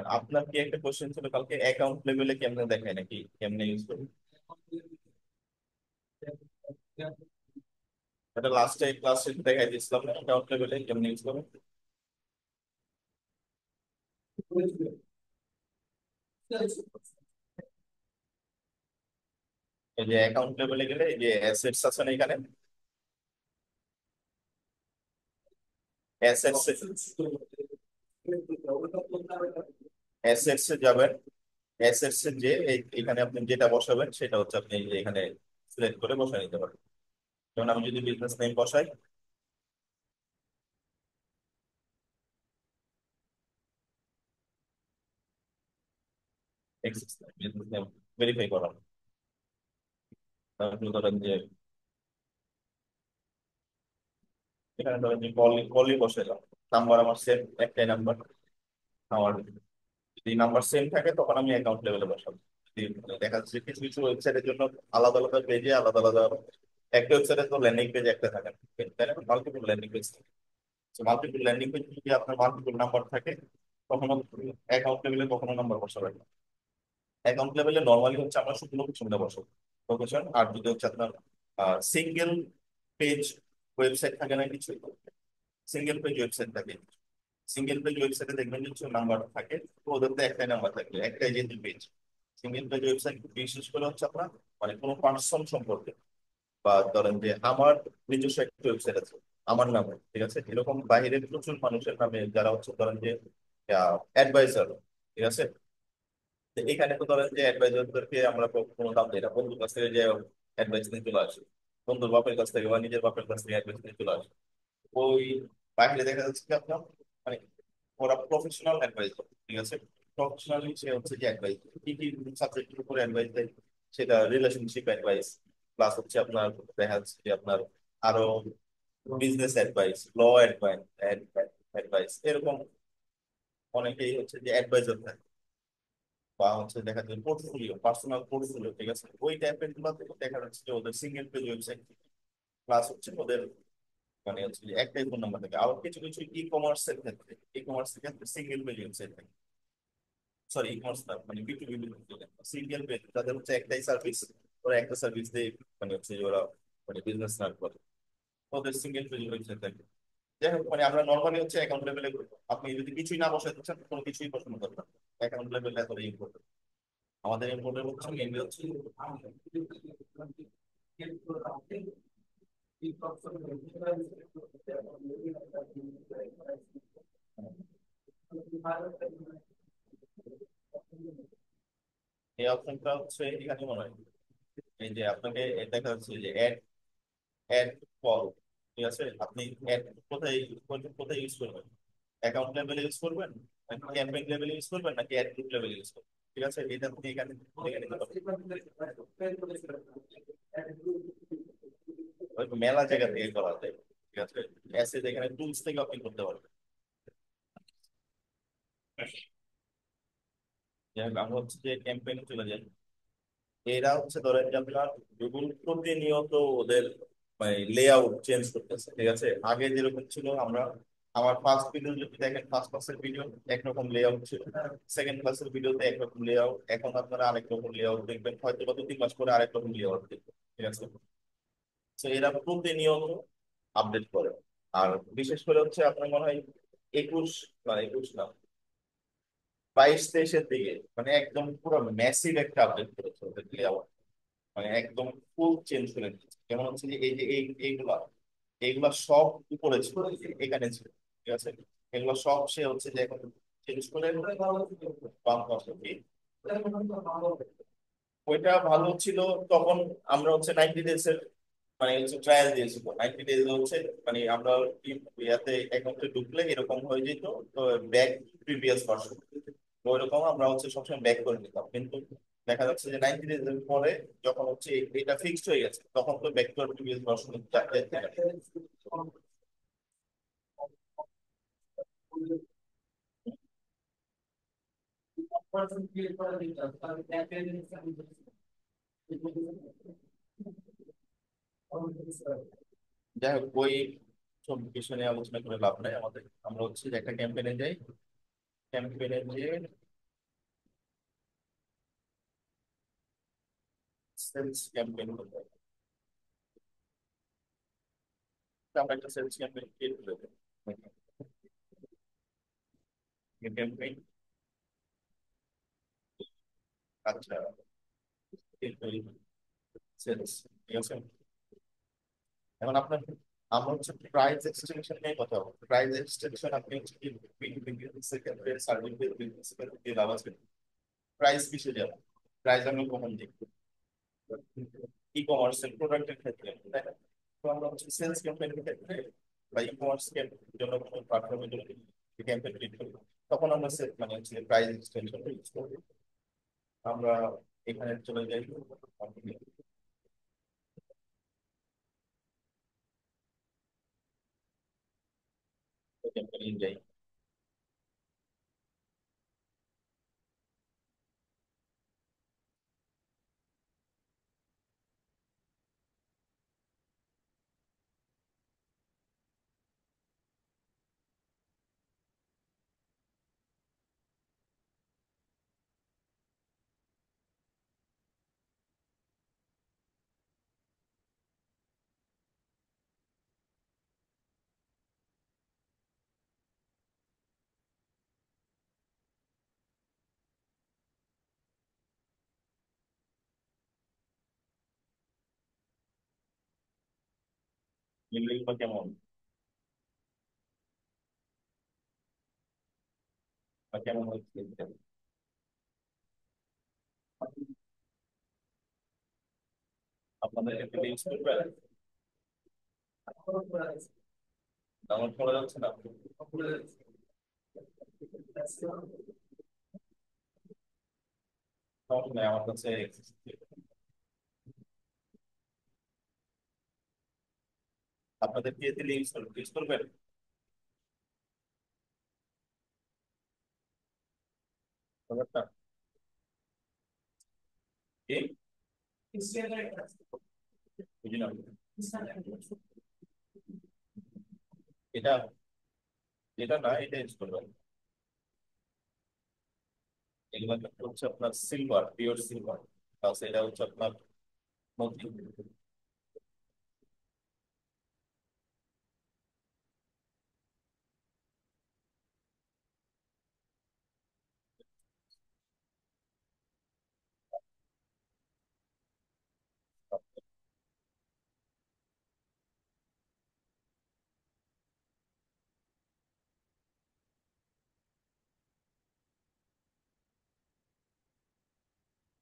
আর আপনার কি একটা কোশ্চেন ছিল কালকে, অ্যাকাউন্ট লেভেলে কেমনে দেখায় নাকি কেমনে ইউজ করি? এটা লাস্টে ক্লাসে দেখাই দিয়েছিলাম না, অ্যাকাউন্ট লেভেলে কেমনে ইউজ করি। এই যে অ্যাকাউন্ট লেভেলে গেলে এই যে অ্যাসেটস আছে না এখানে, অ্যাসেটস, অ্যাসেটস এ যাবেন। অ্যাসেটস এ যে এখানে আপনি যেটা বসাবেন সেটা হচ্ছে আপনি এই যে এখানে সিলেক্ট করে বসায় নিতে পারবেন। যেমন আমি যদি বিজনেস নেম বসাই, বিজনেস নেম ভেরিফাই করা, তারপর ধরেন যে এখানে ধরেন যে কলি কলি বসাইলাম, নাম্বার আমার সেম, একটাই নাম্বার আমার। যদি নাম্বার সেম থাকে তখন আমি অ্যাকাউন্ট লেভেলে বসাবো। যদি দেখা যাচ্ছে কিছু কিছু ওয়েবসাইটের জন্য আলাদা আলাদা পেজে আলাদা আলাদা, একটা ওয়েবসাইটে তো ল্যান্ডিং পেজ একটা থাকে, তাই না, মাল্টিপল ল্যান্ডিং পেজ থাকে। মাল্টিপল ল্যান্ডিং পেজ যদি আপনার মাল্টিপল নাম্বার থাকে কখনো অ্যাকাউন্ট লেভেলে কখনো নাম্বার বসাবেন না। অ্যাকাউন্ট লেভেলে নর্মালি হচ্ছে আমরা শুধু লোকেশনটা বসাবো, লোকেশন। আর যদি হচ্ছে আপনার সিঙ্গেল পেজ ওয়েবসাইট থাকে না কিছু, সিঙ্গেল পেজ ওয়েবসাইট থাকে, সিঙ্গেল পেজ ওয়েবসাইটে দেখবেন কিছু নাম্বার থাকে, তো ওদের তো একটাই নাম্বার থাকবে, একটাই যেহেতু পেজ। সিঙ্গেল পেজ ওয়েবসাইট বিশেষ করে হচ্ছে আপনার মানে কোনো পার্সন সম্পর্কে, বা ধরেন যে আমার নিজস্ব একটা ওয়েবসাইট আছে আমার নামে, ঠিক আছে, এরকম বাইরে প্রচুর মানুষের নামে যারা হচ্ছে ধরেন যে অ্যাডভাইজার, ঠিক আছে। তো এখানে তো ধরেন যে অ্যাডভাইজারদেরকে আমরা কোনো দাম দিই না, বন্ধুর কাছ থেকে যে অ্যাডভাইস নিয়ে চলে আসে, বন্ধুর বাপের কাছ থেকে বা নিজের বাপের কাছ থেকে অ্যাডভাইস নিয়ে চলে আসে। ওই বাইরে দেখা যাচ্ছে কি আপনার মানে ওরা প্রফেশনাল অ্যাডভাইজার, ঠিক আছে। প্রফেশনালি সে হচ্ছে যে অ্যাডভাইস কি কি সাবজেক্টের উপরে অ্যাডভাইস দেয়, সেটা রিলেশনশিপ অ্যাডভাইস, প্লাস হচ্ছে আপনার দেখা যাচ্ছে যে আপনার আরো বিজনেস অ্যাডভাইস, ল অ্যাডভাইস, অ্যাডভাইস এরকম অনেকেই হচ্ছে যে অ্যাডভাইজার থাকে। বা হচ্ছে দেখা যায় পোর্টফোলিও, পার্সোনাল পোর্টফোলিও, ঠিক আছে, ওই টাইপের গুলো দেখা যাচ্ছে যে ওদের সিঙ্গেল পেজ ওয়েবসাইট, প্লাস হচ্ছে ওদের মানে হচ্ছে যে একটাই ফোন নাম্বার থাকে। আবার কিছু কিছু ই কমার্সের ক্ষেত্রে, ই কমার্সের ক্ষেত্রে সিঙ্গেল পেজ ওয়েবসাইট থাকে, সরি ই কমার্স না মানে বিটুবি, সিঙ্গেল পেজ তাদের হচ্ছে একটাই সার্ভিস, ওরা একটা সার্ভিস দিয়ে মানে হচ্ছে যে ওরা মানে বিজনেস রান করে, ওদের সিঙ্গেল পেজ ওয়েবসাইট থাকে। যাই হোক মানে আমরা নর্মালি হচ্ছে অ্যাকাউন্ট লেভেলে আপনি যদি কিছুই না বসাতে চান কোনো কিছুই পছন্দ করবেন, অ্যাকাউন্ট লেভেলে এত ইম্পর্টেন্ট। আমাদের ইম্পর্টেন্ট হচ্ছে মেনলি হচ্ছে এই অপশনটা হচ্ছে এখানে মনে হয় এই যে আপনাকে দেখা যাচ্ছে যে অ্যাড অ্যাড কল, ঠিক আছে। আপনি অ্যাড কোথায় কোথায় ইউজ করবেন, অ্যাকাউন্ট লেভেলে ইউজ করবেন নাকি ক্যাম্পেইন লেভেলে ইউজ করবেন নাকি অ্যাড গ্রুপ লেভেলে ইউজ করবেন, ঠিক আছে। এটা আপনি এখানে দেখে নিতে পারবেন, মেলা জায়গা থেকে করা যায়, ঠিক আছে। এসে এখানে টুলস থেকে আপনি করতে পারবেন। যাই হোক, আমরা হচ্ছে যে ক্যাম্পেইনে চলে যাই। এরা হচ্ছে ধরেন যে আপনার গুগল প্রতিনিয়ত ওদের মানে লেআউট চেঞ্জ করতেছে, ঠিক আছে। আগে যেরকম ছিল আমরা, আমার ফার্স্ট ভিডিও যদি দেখেন, ফার্স্ট ক্লাসের ভিডিও একরকম লেআউট ছিল, সেকেন্ড ক্লাসের ভিডিওতে একরকম লেআউট, এখন আপনারা আরেক রকম লেআউট দেখবেন, হয়তো বা 2-3 মাস পরে আরেক রকম লেআউট দেখবেন, ঠিক আছে। তো এরা প্রতিনিয়ত আপডেট করে। আর বিশেষ করে হচ্ছে আপনার মনে হয় 21 মানে 21 না 22-23-এর দিকে মানে একদম পুরো ম্যাসিভ একটা আপডেট করেছে ওদের লেআউট, মানে একদম ফুল চেঞ্জ করে দিচ্ছে। যেমন হচ্ছে যে এই যে এইগুলা এইগুলা সব উপরে ছিল, এখানে ছিল, ঠিক আছে। এগুলো সব সে হচ্ছে যে এখন চেঞ্জ করে বাম পাশে কি ওইটা ভালো ছিল তখন। আমরা হচ্ছে 90 ডেজ এর মানে হচ্ছে ট্রায়াল দিয়েছিল, 90 ডেজ হচ্ছে মানে আমরা ইয়াতে অ্যাকাউন্টে ঢুকলে এরকম হয়ে যেত, তো ব্যাক প্রিভিয়াস ভার্সন, ওইরকম আমরা হচ্ছে সবসময় ব্যাক করে নিতাম। কিন্তু দেখা যাচ্ছে যে 90 ডেজ এর পরে যখন হচ্ছে এটা ফিক্সড হয়ে গেছে তখন তো ব্যাক টু প্রিভিয়াস ভার্সন যাই হোক ওই সব বিষয় নিয়ে আলোচনা করে লাভ নাই আমাদের। আমরা হচ্ছে যে একটা ক্যাম্পেইনে যাই, ক্যাম্পেইনে যেয়ে সেলস ক্যাম্পেইন করতে হবে। তো আমরা একটা সেলস ক্যাম্পেইন ক্রিয়েট করে দেবো। ক্যাম্পেইন, আচ্ছা, সেলস, ঠিক আছে। এখন আপনার, আমরা হচ্ছে প্রাইস এক্সটেনশন নিয়ে কথা বলবো। প্রাইস এক্সটেনশন আপনি হচ্ছে কি বিজনেস ক্ষেত্রে, সার্ভিস বিজনেস ক্ষেত্রে লাভ আছে। প্রাইস কিসে যাবে? প্রাইস আমি কখন দেখবো? ই কমার্সের প্রোডাক্টের ক্ষেত্রে, তাই না? তো আমরা হচ্ছে সেলস ক্যাম্পেইনের ক্ষেত্রে বা ই কমার্স জন্য কোনো প্ল্যাটফর্মের জন্য ক্যাম্পেইন ক্রিয়েট করি, তখন আমরা মানে হচ্ছে প্রাইস এক্সটেনশন ইউজ করি। আমরা এখানে চলে যাই, ক্যাম্পেইন যাই। মিললেই বা কেমন, বা কেমন হচ্ছে আপনাদের ক্ষেত্রে ইউজ করবেন? ডাউনলোড করা যাচ্ছে না? সমস্যা নেই, আমার কাছে আপনাদের দিয়ে দিলে ইউজ করবেন। ব্যাপারটা কি বুঝলাম, এটা, এটা না, এটা ইউজ করবেন। এগুলো কিন্তু হচ্ছে আপনার সিলভার, পিওর সিলভার, প্লাস এটা হচ্ছে আপনার মতি।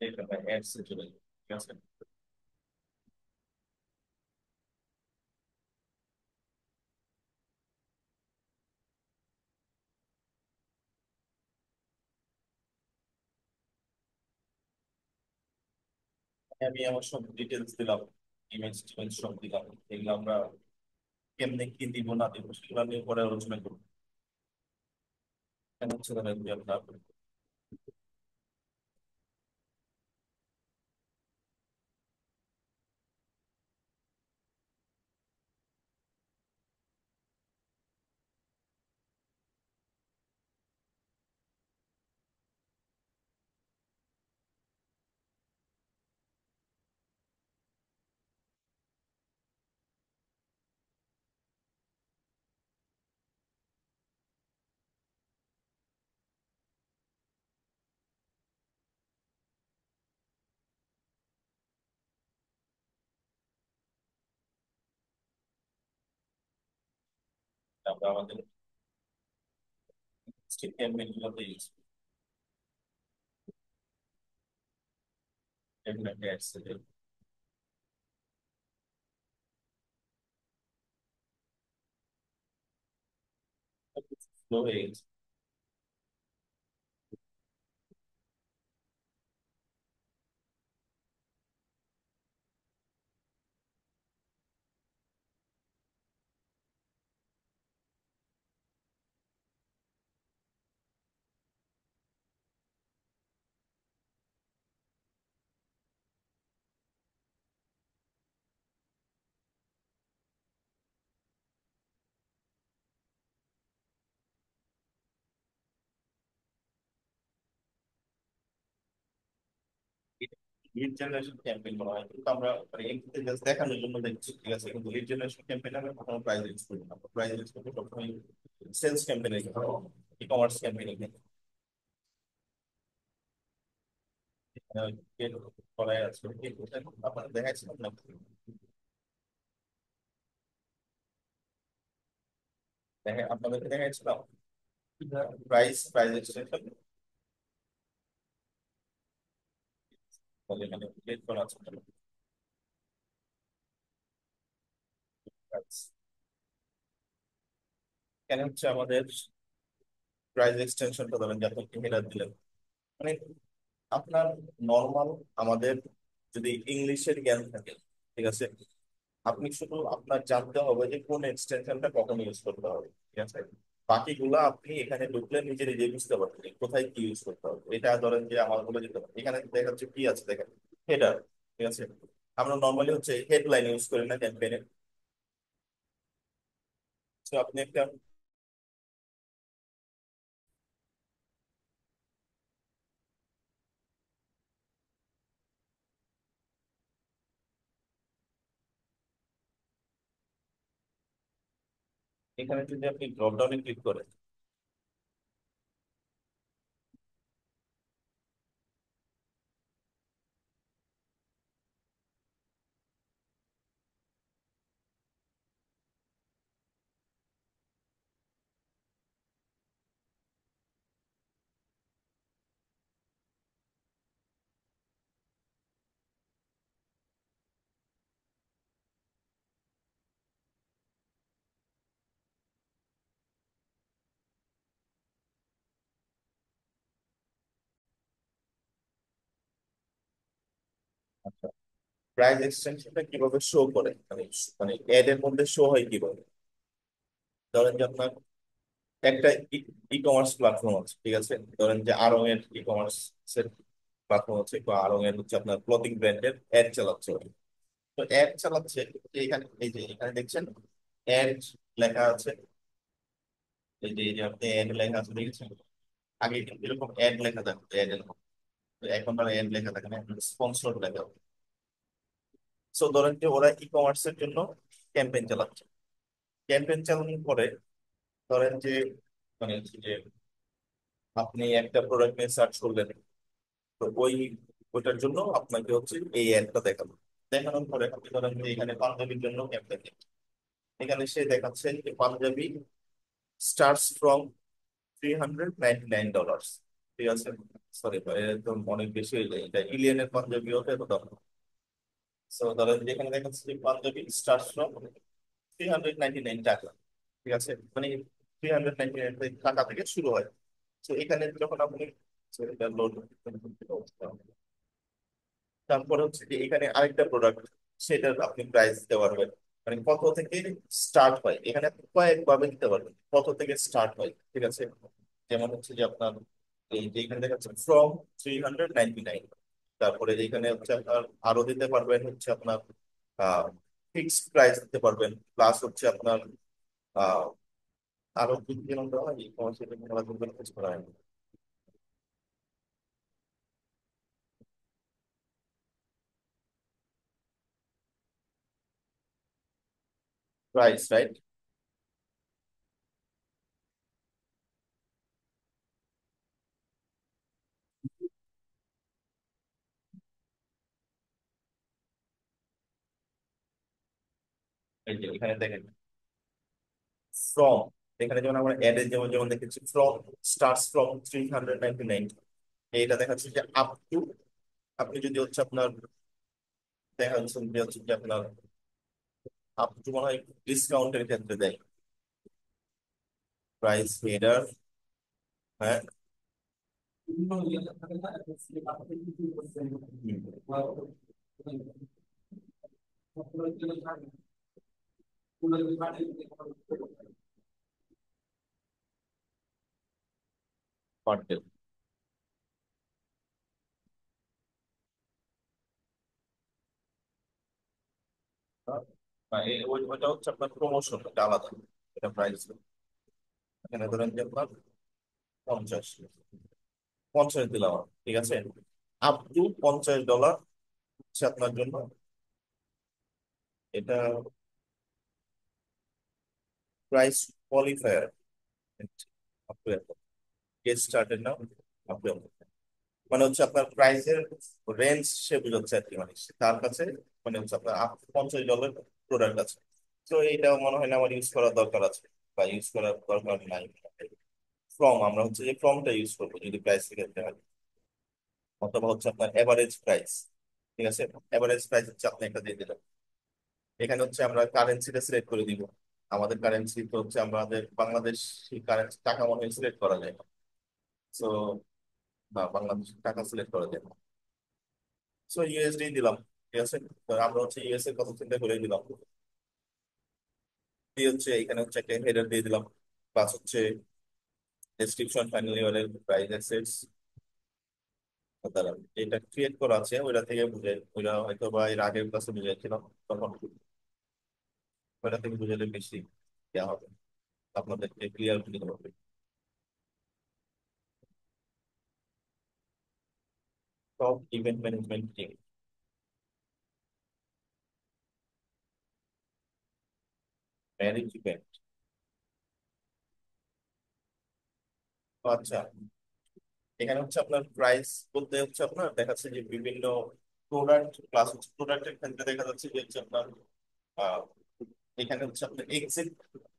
এখানে অ্যাডস এ চলে যাবে, ঠিক আছে। আমি আমার সব ডিটেলস দিলাম, ইমেজ টিমেজ সব দিলাম। এগুলো আমরা কেমনে কি দিব না দিব সেগুলো নিয়ে পরে আলোচনা করবো। কেন হচ্ছে ধরেন যে আপনার, আমরা আমাদের ক্যাম্পেইন গুলোতে ইউজ এগুলো অ্যাডস এ স্লো হয়ে গেছে। লিড জেনারেশন ক্যাম্পেইন করা হয়, কিন্তু আমরা মানে এমনিতে জাস্ট দেখানোর জন্য দেখছি, ঠিক আছে, কিন্তু লিড জেনারেশন ক্যাম্পেইন আমরা কখনো প্রাইস রিলিজ করি না, প্রাইস রিলিজ করতে সবসময় সেলস ক্যাম্পেইনের ক্ষেত্রে, ই কমার্স ক্যাম্পেইনের ক্ষেত্রে করাই আছে, কিন্তু আপনারা দেখাচ্ছিলাম না, দেখে আপনাদেরকে দেখাচ্ছিলাম প্রাইস এক্সটেনশন বলে মানে ক্রিয়েট করা আছে price। কেন হচ্ছে আমাদের প্রাইস এক্সটেনশনটা ধরেন যে আপনি হেডার দিলেন, মানে আপনার নর্মাল আমাদের যদি ইংলিশের জ্ঞান থাকে, ঠিক আছে, আপনি শুধু আপনার জানতে হবে যে কোন এক্সটেনশনটা কখন ইউজ করতে হবে, ঠিক আছে, বাকিগুলা আপনি এখানে ঢুকলে নিজে নিজে বুঝতে পারবেন যে কোথায় কি ইউজ করতে হবে। এটা ধরেন যে আমার বলে দিতে পারে, এখানে দেখা যাচ্ছে কি আছে দেখেন, হেডার, ঠিক আছে, আমরা নর্মালি হচ্ছে হেডলাইন ইউজ করি না ক্যাম্পেইনে। তো আপনি একটা, এখানে যদি আপনি ড্রপ ডাউনে ক্লিক করেন, প্রাইস এক্সটেনশনটা কিভাবে শো করে, মানে মানে এড এর মধ্যে শো হয় কিভাবে, ধরেন যে আপনার একটা ই কমার্স প্ল্যাটফর্ম আছে, ঠিক আছে, ধরেন যে আড়ং এর ই কমার্স এর প্ল্যাটফর্ম আছে, বা আড়ং এর হচ্ছে আপনার ক্লথিং ব্র্যান্ডের অ্যাড চালাচ্ছে ওরা। তো অ্যাড চালাচ্ছে, এখানে এই যে এখানে দেখছেন অ্যাড লেখা আছে, এই যে আপনি অ্যাড লেখা আছে দেখেছেন, আগে কিন্তু এরকম অ্যাড লেখা থাকতো অ্যাড এর মধ্যে। তো এখন আর অ্যাড লেখা থাকে না, স্পন্সর লেখা। সো ধরেন যে ওরা ই কমার্সের জন্য ক্যাম্পেইন চালাচ্ছে, ক্যাম্পেইন চালানোর পরে ধরেন যে মানে হচ্ছে যে আপনি একটা প্রোডাক্ট নিয়ে সার্চ করলেন, তো ওইটার জন্য আপনাকে হচ্ছে এই অ্যাডটা দেখাবো, দেখানোর পরে আপনি ধরেন যে এখানে পাঞ্জাবির জন্য ক্যাম্পেইন, এখানে সে দেখাচ্ছে যে পাঞ্জাবি স্টার্টস ফ্রম $399, ঠিক আছে, সরি একদম অনেক বেশি হয়ে যায়, এটা ইলিয়ানের পাঞ্জাবি হতে তো দাম। সো ধরেন যে এখানে দেখাচ্ছে যে পাঞ্জাবি স্টার্টস ফ্রম 399 টাকা, ঠিক আছে, মানে 399 টাকা থেকে শুরু হয়। তো এখানে যখন আপনি লোড, তারপরে হচ্ছে যে এখানে আরেকটা প্রোডাক্ট, সেটার আপনি প্রাইস দিতে পারবেন, মানে কত থেকে স্টার্ট হয়, এখানে আপনি কয়েকভাবে দিতে পারবেন কত থেকে স্টার্ট হয়, ঠিক আছে, যেমন হচ্ছে যে আপনার এই যে এখানে দেখাচ্ছে ফ্রম 399, তারপরে এখানে হচ্ছে আপনার আরো দিতে পারবেন হচ্ছে আপনার ফিক্সড প্রাইস দিতে পারবেন, প্লাস হচ্ছে আপনার আহ আরো কি কি নাম দেওয়া হয়, সেটা খেলাধুলা করে কিছু করা হয় প্রাইস, রাইট। এই যে এখানে দেখেন ফ্রম, এখানে যেমন আমরা অ্যাডে যেমন যেমন দেখেছি ফ্রম, স্টার্টস ফ্রম 399, এইটা দেখাচ্ছে যে আপ টু, আপনি যদি হচ্ছে আপনার দেখা যাচ্ছে যে হচ্ছে যে আপনার আপ টু মনে হয় ডিসকাউন্টের ক্ষেত্রে দেয় প্রাইস হেডার, হ্যাঁ। পার ডে, ওইটা হচ্ছে আপনার প্রমোশন, এটা আলাদা, এটা প্রাইস। এখানে ধরেন যে আপনার 50 50 দিলাম আমি, ঠিক আছে, আপ টু $50 হচ্ছে আপনার জন্য এটা প্রাইস কোয়ালিফায়ার, গেট স্টার্টেড নাও, আপনি মানে হচ্ছে আপনার প্রাইসের রেঞ্জ সে বুঝাচ্ছে আর কি, মানে তার কাছে মানে হচ্ছে আপনার $50 প্রোডাক্ট আছে। তো এইটা মনে হয় না আমার ইউজ করার দরকার আছে বা ইউজ করার দরকার নাই। ফ্রম আমরা হচ্ছে যে ফ্রমটা ইউজ করবো যদি প্রাইস ক্ষেত্রে হয়, অথবা হচ্ছে আপনার এভারেজ প্রাইস। ঠিক আছে, এভারেজ প্রাইস হচ্ছে আপনি একটা দিয়ে দিলেন। এখানে হচ্ছে আমরা কারেন্সিটা সিলেক্ট করে দিব। আমাদের কারেন্সি তো হচ্ছে আমাদের বাংলাদেশ কারেন্সি, টাকা মনে হয় সিলেক্ট করা যায় না। সো বাংলাদেশ টাকা সিলেক্ট করা যায় না। সো ইউএসডি দিলাম। ঠিক আছে, তো আমরা হচ্ছে ইউএস এর কথা চিন্তা করে দিলাম। দিয়ে হচ্ছে এখানে হচ্ছে একটা হেডার দিয়ে দিলাম, প্লাস হচ্ছে ডেসক্রিপশন ফাইনাল ইয়ারের প্রাইস অ্যাসেটস দ্বারা এটা ক্রিয়েট করা আছে ওইটা থেকে বুঝে, ওইটা হয়তো বা এর আগের ক্লাসে বুঝেছিলাম, তখন ওইটা থেকে বুঝালে বেশি দেওয়া হবে, আপনাদেরকে ক্লিয়ার বুঝতে হবে। Top event management team, manage event. আচ্ছা, এখানে হচ্ছে আপনার প্রাইস বলতে হচ্ছে আপনার দেখা যাচ্ছে যে বিভিন্ন প্রোডাক্ট, প্লাস হচ্ছে প্রোডাক্টের ক্ষেত্রে দেখা যাচ্ছে যে হচ্ছে আপনার আহ, এখানে হচ্ছে আপনার এক্সিট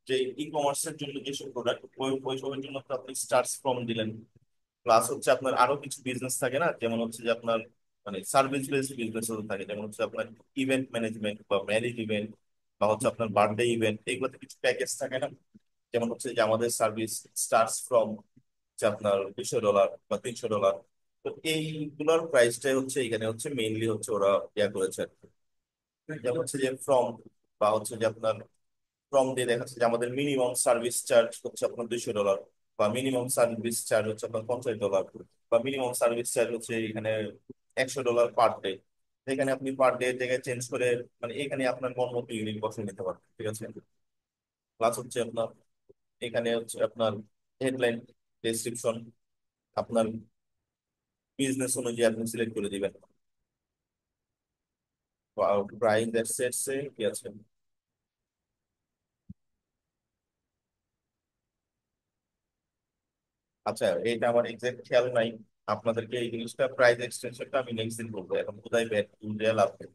যে ই কমার্সের জন্য যেসব প্রোডাক্ট, ওই সবের জন্য তো আপনি স্টার্টস ফ্রম দিলেন। প্লাস হচ্ছে আপনার আরো কিছু বিজনেস থাকে না, যেমন হচ্ছে যে আপনার মানে সার্ভিস বেসড বিজনেস থাকে, যেমন হচ্ছে আপনার ইভেন্ট ম্যানেজমেন্ট বা ম্যারেজ ইভেন্ট বা হচ্ছে আপনার বার্থডে ইভেন্ট, এগুলোতে কিছু প্যাকেজ থাকে না। যেমন হচ্ছে যে আমাদের সার্ভিস স্টার্টস ফ্রম হচ্ছে আপনার $200 বা $300। তো এইগুলোর প্রাইসটাই হচ্ছে এখানে হচ্ছে মেইনলি হচ্ছে ওরা ইয়া করেছে আর কি। যেমন হচ্ছে যে ফ্রম বা হচ্ছে যে আপনার ফ্রম দিয়ে দেখা যাচ্ছে যে আমাদের মিনিমাম সার্ভিস চার্জ হচ্ছে আপনার $200, বা মিনিমাম সার্ভিস চার্জ হচ্ছে আপনার $50, বা মিনিমাম সার্ভিস চার্জ হচ্ছে এখানে $100 পার ডে। এখানে আপনি পার ডে থেকে চেঞ্জ করে মানে এখানে আপনার মন মতো ইউনিট বসে নিতে পারেন। ঠিক আছে, প্লাস হচ্ছে আপনার এখানে হচ্ছে আপনার হেডলাইন ডেসক্রিপশন আপনার বিজনেস অনুযায়ী আপনি সিলেক্ট করে দিবেন। প্রাইস অ্যাসেটস এ কি আছে? আচ্ছা, এটা আমার এক্সাক্ট খেয়াল নাই। আপনাদেরকে এই জিনিসটা প্রাইস এক্সটেনশনটা আমি নেক্সট দিন বলবো, এখন কোথায় ব্যাট ইন্ডিয়া লাভ নেই।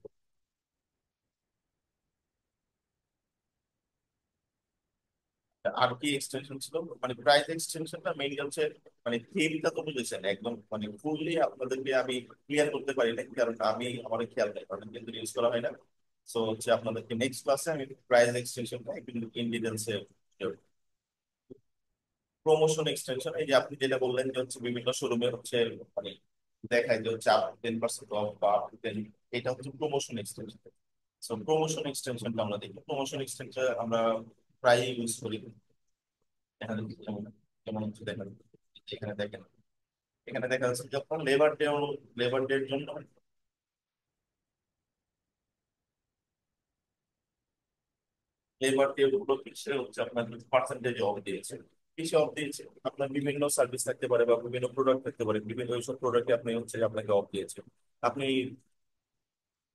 আর কি এক্সটেনশন ছিল, মানে প্রাইস এক্সটেনশনটা মেইনলি হচ্ছে মানে থিমটা তো বুঝেছেন একদম, মানে ফুললি আপনাদেরকে আমি ক্লিয়ার করতে পারি না, কারণ আমি আমার খেয়াল নেই, কারণ কিন্তু ইউজ করা হয় না। সো হচ্ছে আপনাদেরকে নেক্সট ক্লাসে আমি প্রাইস এক্সটেনশনটা একটু ইন ডিটেলসে। প্রমোশন এক্সটেনশন, এই যে আপনি যেটা বললেন যে হচ্ছে বিভিন্ন শোরুমে হচ্ছে মানে দেখায় যে হচ্ছে 10% অফ বা 10, এটা হচ্ছে প্রমোশন এক্সটেনশন। সো প্রমোশন এক্সটেনশনটা আমরা দেখি, প্রমোশন এক্সটেনশন আমরা প্রায় ইউজ করি। এখানে যেমন যেমন হচ্ছে দেখেন, এখানে দেখেন, এখানে দেখা যাচ্ছে যখন লেবার ডের জন্য লেবার ডে গুলো কিসে হচ্ছে আপনার পার্সেন্টেজ অফ দিয়েছে, কিসে অফ দিয়েছে, আপনার বিভিন্ন সার্ভিস থাকতে পারে বা বিভিন্ন প্রোডাক্ট থাকতে পারে, বিভিন্ন ওইসব প্রোডাক্টে আপনি হচ্ছে যে আপনাকে অফ দিয়েছে। আপনি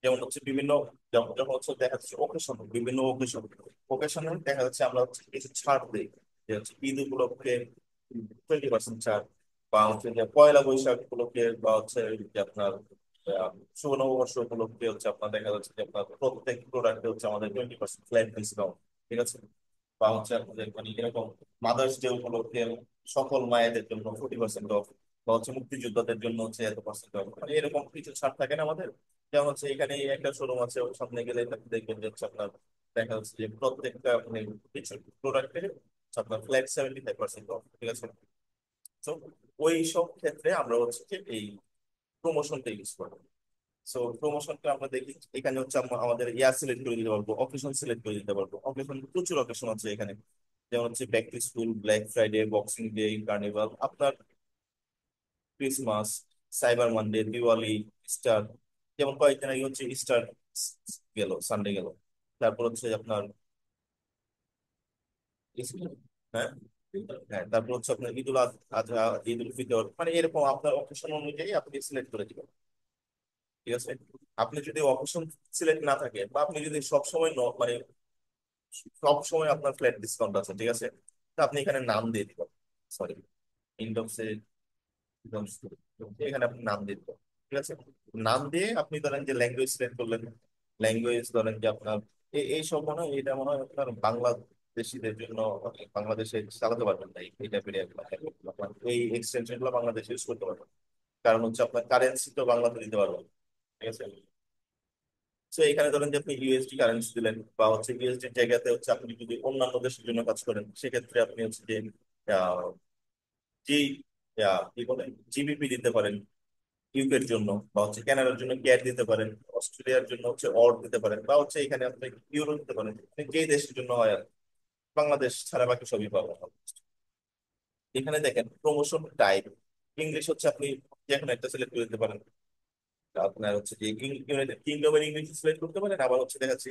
যেমন হচ্ছে বিভিন্ন, যেমন যখন হচ্ছে দেখা যাচ্ছে ওকেশন, বিভিন্ন ওকেশন, ওকেশনে দেখা যাচ্ছে আমরা হচ্ছে কিছু ছাড় দিই, যে হচ্ছে ঈদ উপলক্ষে 20% ছাড়, বা হচ্ছে যে পয়লা বৈশাখ উপলক্ষে, বা হচ্ছে যে আপনার আহ, শুভ নববর্ষ উপলক্ষে হচ্ছে আপনার দেখা যাচ্ছে যে আপনার প্রত্যেক প্রোডাক্টে হচ্ছে আমাদের 20% ফ্ল্যাট ডিসকাউন্ট। ঠিক আছে, বা হচ্ছে আপনাদের মানে এরকম মাদার্স ডে উপলক্ষে সকল মায়েদের জন্য 40% অফ, বা হচ্ছে মুক্তিযোদ্ধাদের জন্য হচ্ছে এত পার্সেন্ট অফ, মানে এরকম কিছু ছাড় থাকে না আমাদের। যেমন হচ্ছে এখানে একটা শোরুম আছে, ওর সামনে গেলে দেখবেন যে হচ্ছে আপনার দেখা যাচ্ছে যে প্রত্যেকটা মানে কিছু প্রোডাক্টে আপনার ফ্ল্যাট 75% অফ। ঠিক আছে, তো ওই সব ক্ষেত্রে আমরা হচ্ছে যে এই প্রমোশনটা ইউজ করবো। সো প্রমোশনটা আমরা দেখি, এখানে হচ্ছে আমরা আমাদের ইয়া সিলেক্ট করে দিতে পারবো, অকেশন সিলেক্ট করে দিতে পারবো। অকেশন প্রচুর অকেশন আছে এখানে, যেমন হচ্ছে back to school, black Friday, boxing day, carnival, আপনার Christmas, cyber Monday, Diwali, Easter. যেমন কয়েকদিন আগে হচ্ছে ইস্টার গেল, সানডে গেল। তারপর হচ্ছে আপনার হ্যাঁ, হ্যাঁ, তারপর হচ্ছে আপনার ঈদুল আজহা, ঈদ উল ফিতর, মানে এরকম আপনার অকেশন অনুযায়ী আপনি সিলেক্ট করে দিবেন। ঠিক আছে। আপনি যদি অপশন সিলেক্ট না থাকে, বা আপনি যদি সবসময় মানে সবসময় আপনার ফ্ল্যাট ডিসকাউন্ট আছে, ঠিক আছে, তো আপনি এখানে নাম দিয়ে দিবেন। সরি, ইনবক্সে এখানে আপনি নাম দিয়ে দিবেন। ঠিক আছে, নাম দিয়ে আপনি ধরেন যে ল্যাঙ্গুয়েজ সিলেক্ট করলেন। ল্যাঙ্গুয়েজ ধরেন যে আপনার এই সব মনে হয়, এটা মনে হয় আপনার বাংলাদেশিদের জন্য, বাংলাদেশে চালাতে পারবেন না এই টাইপের এই এক্সটেনশন গুলো বাংলাদেশে ইউজ করতে পারবেন। কারণ হচ্ছে আপনার কারেন্সি তো বাংলাতে দিতে পারবেন। ঠিক আছে, তো এখানে ধরেন যে আপনি ইউএসডি কারেন্সি দিলেন, বা হচ্ছে ইউএসডি জায়গাতে হচ্ছে আপনি যদি অন্যান্য দেশের জন্য কাজ করেন, সেক্ষেত্রে আপনি হচ্ছে যে আহ, জি কি বলে জিবিপি দিতে পারেন ইউকের জন্য, বা হচ্ছে কানাডার জন্য ক্যাট দিতে পারেন, অস্ট্রেলিয়ার জন্য হচ্ছে অর দিতে পারেন, বা হচ্ছে এখানে আপনি ইউরো দিতে পারেন, আপনি যেই দেশের জন্য হয় আর কি। বাংলাদেশ ছাড়া বাকি সবই পাবেন। এখানে দেখেন প্রমোশন টাইপ, ইংলিশ হচ্ছে আপনি যে কোনো একটা সিলেক্ট করে দিতে পারেন। আপনার হচ্ছে যে ইউনাইটেড কিংডমের ইংলিশ সিলেক্ট করতে পারেন, আবার হচ্ছে দেখা যাচ্ছে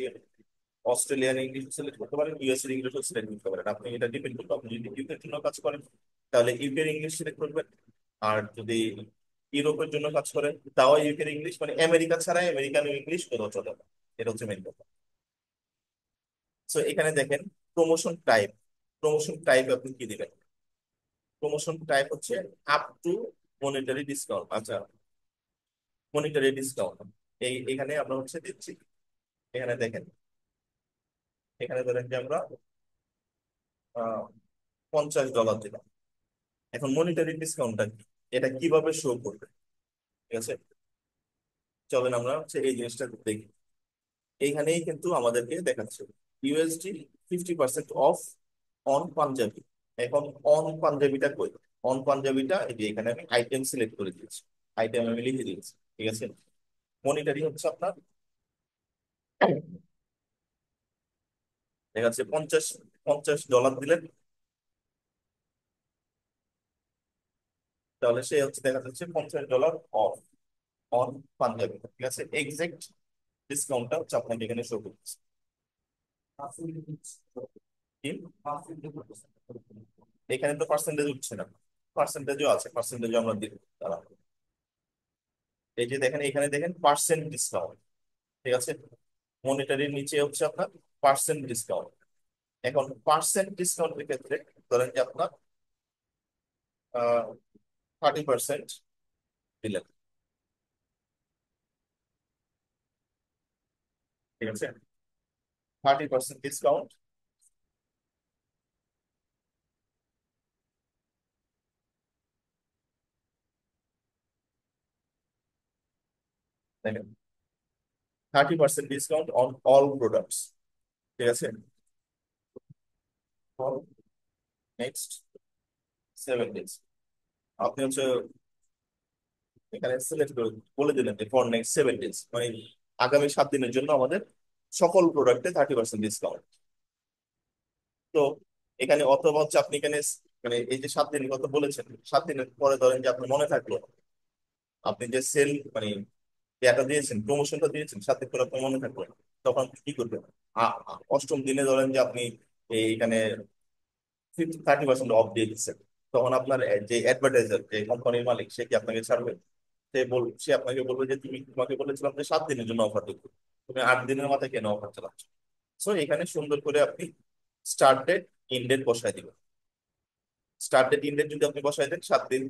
অস্ট্রেলিয়ান ইংলিশ সিলেক্ট করতে পারেন, ইউএস এর ইংলিশ সিলেক্ট করতে পারেন। আপনি এটা ডিপেন্ড করবে, আপনি যদি ইউকের জন্য কাজ করেন তাহলে ইউকের ইংলিশ সিলেক্ট করবেন। আর যদি ইউরোপের জন্য কাজ করেন তাও ইউকের ইংলিশ, মানে আমেরিকা ছাড়া আমেরিকান ইংলিশ কোথাও চলে না। এটা হচ্ছে মেন কথা। সো এখানে দেখেন প্রমোশন টাইপ, প্রমোশন টাইপ আপনি কি দিবেন। প্রমোশন টাইপ হচ্ছে আপ টু মনিটারি ডিসকাউন্ট। আচ্ছা, মনিটারি ডিসকাউন্ট এখানে আমরা হচ্ছে দিচ্ছি। এখানে দেখেন, এখানে ধরেন যে আমরা আহ $50 দিলাম। এখন মনিটারি ডিসকাউন্টটা কি, এটা কিভাবে শো করবে? ঠিক আছে, চলেন আমরা হচ্ছে এই জিনিসটা দেখি। এইখানেই কিন্তু আমাদেরকে দেখাচ্ছে ইউএসডি 50% অফ অন পাঞ্জাবি। এখন অন পাঞ্জাবিটা কই? অন পাঞ্জাবিটা এই যে এখানে আমি আইটেম সিলেক্ট করে দিয়েছি, আইটেম আমি লিখে দিয়েছি। ঠিক আছে, মনিটারি হচ্ছে আপনার দেখা যাচ্ছে 50 $50 দিলেন, তাহলে সে হচ্ছে দেখা যাচ্ছে $50 অফ অন পাঞ্জাবি। ঠিক আছে, এক্সাক্ট ডিসকাউন্টটা হচ্ছে আপনাকে এখানে শো করতেছে। কি? এখানে তো পার্সেন্টেজ উঠছে না, পার্সেন্টেজও আছে, পার্সেন্টেজও আমরা দিব দাঁড়ান। এই যে দেখেন, এখানে দেখেন পার্সেন্ট ডিসকাউন্ট। ঠিক আছে, মনিটারির নিচে হচ্ছে আপনার পার্সেন্ট ডিসকাউন্ট। এখন পার্সেন্ট ডিসকাউন্টের ক্ষেত্রে ধরেন যে আপনার 30% দিলেন। ঠিক আছে, 30% ডিসকাউন্ট। দেখেন, 30% ডিসকাউন্ট অন অল প্রোডাক্টস। ঠিক আছে, নেক্সট 7 ডেজ আপনি হচ্ছে এখানে সিলেক্ট করে বলে দিলেন যে ফর নেক্সট 7 ডেজ, মানে আগামী 7 দিনের জন্য আমাদের সকল প্রোডাক্টে 30% ডিসকাউন্ট। তো এখানে অথবা হচ্ছে আপনি এখানে মানে এই যে 7 দিন কথা বলেছেন, 7 দিনের পরে ধরেন যে আপনার মনে থাকলো, আপনি যে সেল মানে এটা দিয়েছেন, প্রমোশনটা দিয়েছেন, 7 দিন পরে আপনার মনে থাকলো, তখন কি করবেন? অষ্টম দিনে ধরেন যে আপনি এইখানে 30% অফ দিয়ে দিচ্ছেন, তখন আপনার যে অ্যাডভার্টাইজার, যে কোম্পানির মালিক, সে কি আপনাকে ছাড়বে? সে আপনাকে বলবে যে তোমাকে বলেছিলাম যে 7 দিনের জন্য অফার দিচ্ছি, তুমি 8 দিনের মাথায় কেন অফার চালাচ্ছ? সো এখানে সুন্দর করে আপনি স্টার্ট ডেট, ইন ডেট বসাই দিবেন। স্টার্ট ডেট ইন ডেট যদি আপনি বসাই দেন, 7 দিন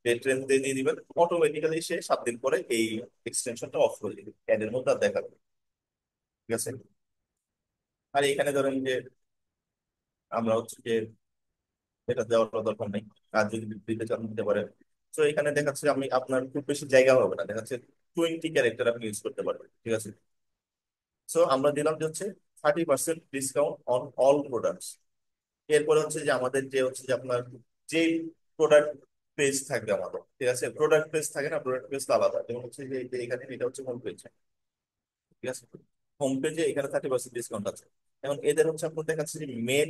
ডেট রেঞ্জ দিয়ে দিবেন, অটোমেটিক্যালি সে 7 দিন পরে এই এক্সটেনশনটা অফ করে দিবে, অ্যাডের মধ্যে আর দেখাবে। ঠিক আছে, আর এখানে ধরেন যে আমরা হচ্ছে যে এটা দেওয়ার কোনো দরকার নেই, আর যদি দিতে চান দিতে পারেন। তো এখানে দেখাচ্ছে আমি আপনার খুব বেশি জায়গা হবে না, দেখাচ্ছে 20 ক্যারেক্টার আপনি ইউজ করতে পারবেন। ঠিক আছে, সো আমরা দিলাম যে হচ্ছে 30% ডিসকাউন্ট অন অল প্রোডাক্টস। এরপরে হচ্ছে যে আমাদের যে হচ্ছে যে আপনার যে প্রোডাক্ট পেজ থাকবে আমাদের, ঠিক আছে, প্রোডাক্ট পেজ থাকে না, প্রোডাক্ট পেজ আলাদা, যেমন হচ্ছে যে এখানে এটা হচ্ছে হোম পেজ। ঠিক আছে, হোম পেজে এখানে 30% ডিসকাউন্ট আছে। এখন এদের হচ্ছে আপনার দেখাচ্ছে যে মেন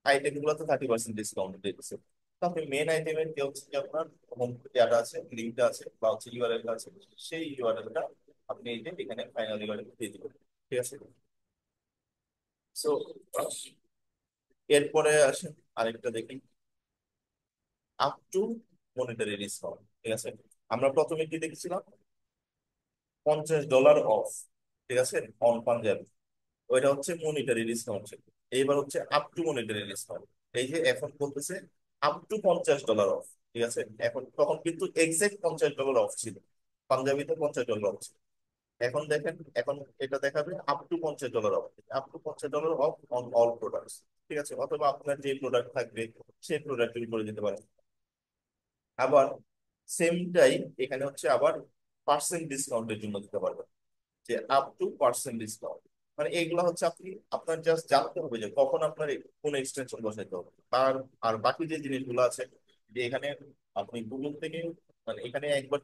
আইটেম গুলোতে 30% ডিসকাউন্ট দিচ্ছে। তো আপনি মেন আইটেমের যে হচ্ছে যে আপনার হোম যেটা আছে, লিঙ্কটা আছে, বা হচ্ছে ইউআরএল আছে, সেই ইউআরএলটা আপনি এই যে এখানে ফাইনাল ইউআরএল দিয়ে দিবেন। ঠিক আছে, সো এরপরে আসেন আরেকটা দেখি, আপ টু মনিটারি ডিসকাউন্ট। ঠিক আছে, আমরা প্রথমে কি দেখছিলাম? $50 অফ, ঠিক আছে, অন পাঞ্জাবি। ওইটা হচ্ছে মনিটারি ডিসকাউন্ট ছিল। এইবার হচ্ছে আপ টু মনিটারি ডিসকাউন্ট। এই যে এখন বলতেছে আপ টু $50 অফ, ঠিক আছে। এখন তখন কিন্তু এক্সাক্ট $50 অফ ছিল, পাঞ্জাবিতে $50 অফ ছিল। এখন দেখেন, এখন এটা দেখাবে up to $50 of, up to $50 of on all products, ঠিক আছে। অথবা আপনার যে প্রোডাক্ট থাকবে সেই প্রোডাক্টের উপরে দিতে পারেন। আবার সেমটাই এখানে হচ্ছে আবার পার্সেন্ট ডিসকাউন্টের জন্য দিতে পারবেন, যে আপ টু পার্সেন্ট ডিসকাউন্ট। মানে এইগুলো হচ্ছে আপনি, আপনার জাস্ট জানতে হবে যে কখন আপনার কোন এক্সটেনশন বসাইতে হবে। আর আর বাকি যে জিনিসগুলো আছে, যে এখানে আপনি গুগল থেকে, মানে এখানে একবার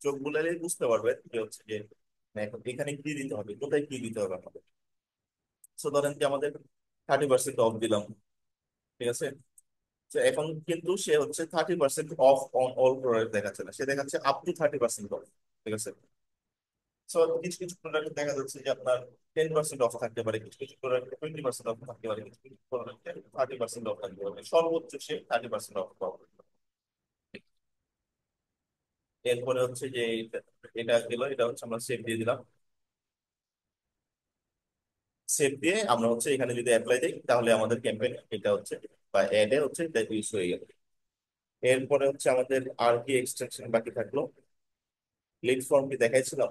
চোখ বুলালেই বুঝতে পারবেন যে হচ্ছে যে মানে এখন এখানে কি দিতে হবে, কোথায় কি দিতে হবে আমাদের। সো ধরেন যে আমাদের 30% অফ দিলাম, ঠিক আছে। তো এখন কিন্তু সে হচ্ছে 30% অফ অন অল প্রোডাক্ট দেখাচ্ছে না, সে দেখাচ্ছে আপ টু 30% অফ, ঠিক আছে। সো কিছু কিছু প্রোডাক্ট দেখা যাচ্ছে যে আপনার 10% অফ থাকতে পারে, কিছু কিছু প্রোডাক্ট 20% অফ থাকতে পারে, কিছু কিছু প্রোডাক্টে 30% অফ থাকতে পারে, সর্বোচ্চ সে 30% অফ পাবে। এরপরে হচ্ছে যে এটা গেল, এটা হচ্ছে আমরা সেভ দিয়ে দিলাম। সেভ দিয়ে আমরা হচ্ছে এখানে যদি অ্যাপ্লাই দিই তাহলে আমাদের ক্যাম্পেইন এটা হচ্ছে বা অ্যাডে হচ্ছে এটা ইউজ হয়ে গেল। এরপরে হচ্ছে আমাদের আর কি এক্সটেনশন বাকি থাকলো। লিড ফর্ম কি দেখাইছিলাম?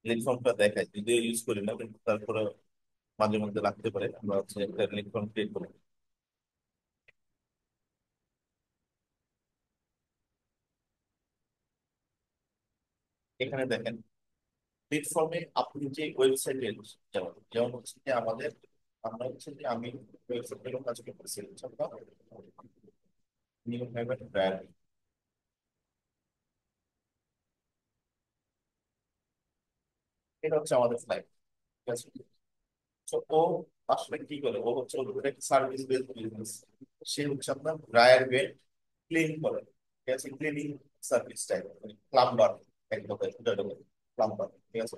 লিড ফর্মটা দেখাই, যদিও ইউজ করি না, কিন্তু তারপরে মাঝে মধ্যে লাগতে পারে, আমরা হচ্ছে একটা লিড ফর্ম ক্রিয়েট করি। এখানে দেখেন প্ল্যাটফর্মে আপনি যে ওয়েবসাইটে, যেমন যেমন হচ্ছে যে আমাদের, আমরা হচ্ছে যে আমি ওয়েবসাইটে কাজ করতেছি হচ্ছে আপনার নিউ হ্যাভেন ব্র্যান্ড। এটা হচ্ছে আমাদের ফ্লাইট, ঠিক আছে। তো ও আসলে কি করে, ও হচ্ছে ওদের একটা সার্ভিস বেসড বিজনেস। সে হচ্ছে আপনার ড্রায়ার বেড ক্লিন করে, ঠিক আছে, ক্লিনিং সার্ভিস টাইপ, মানে প্লাম্বার, এক কথায় প্লাম্বার, ঠিক আছে।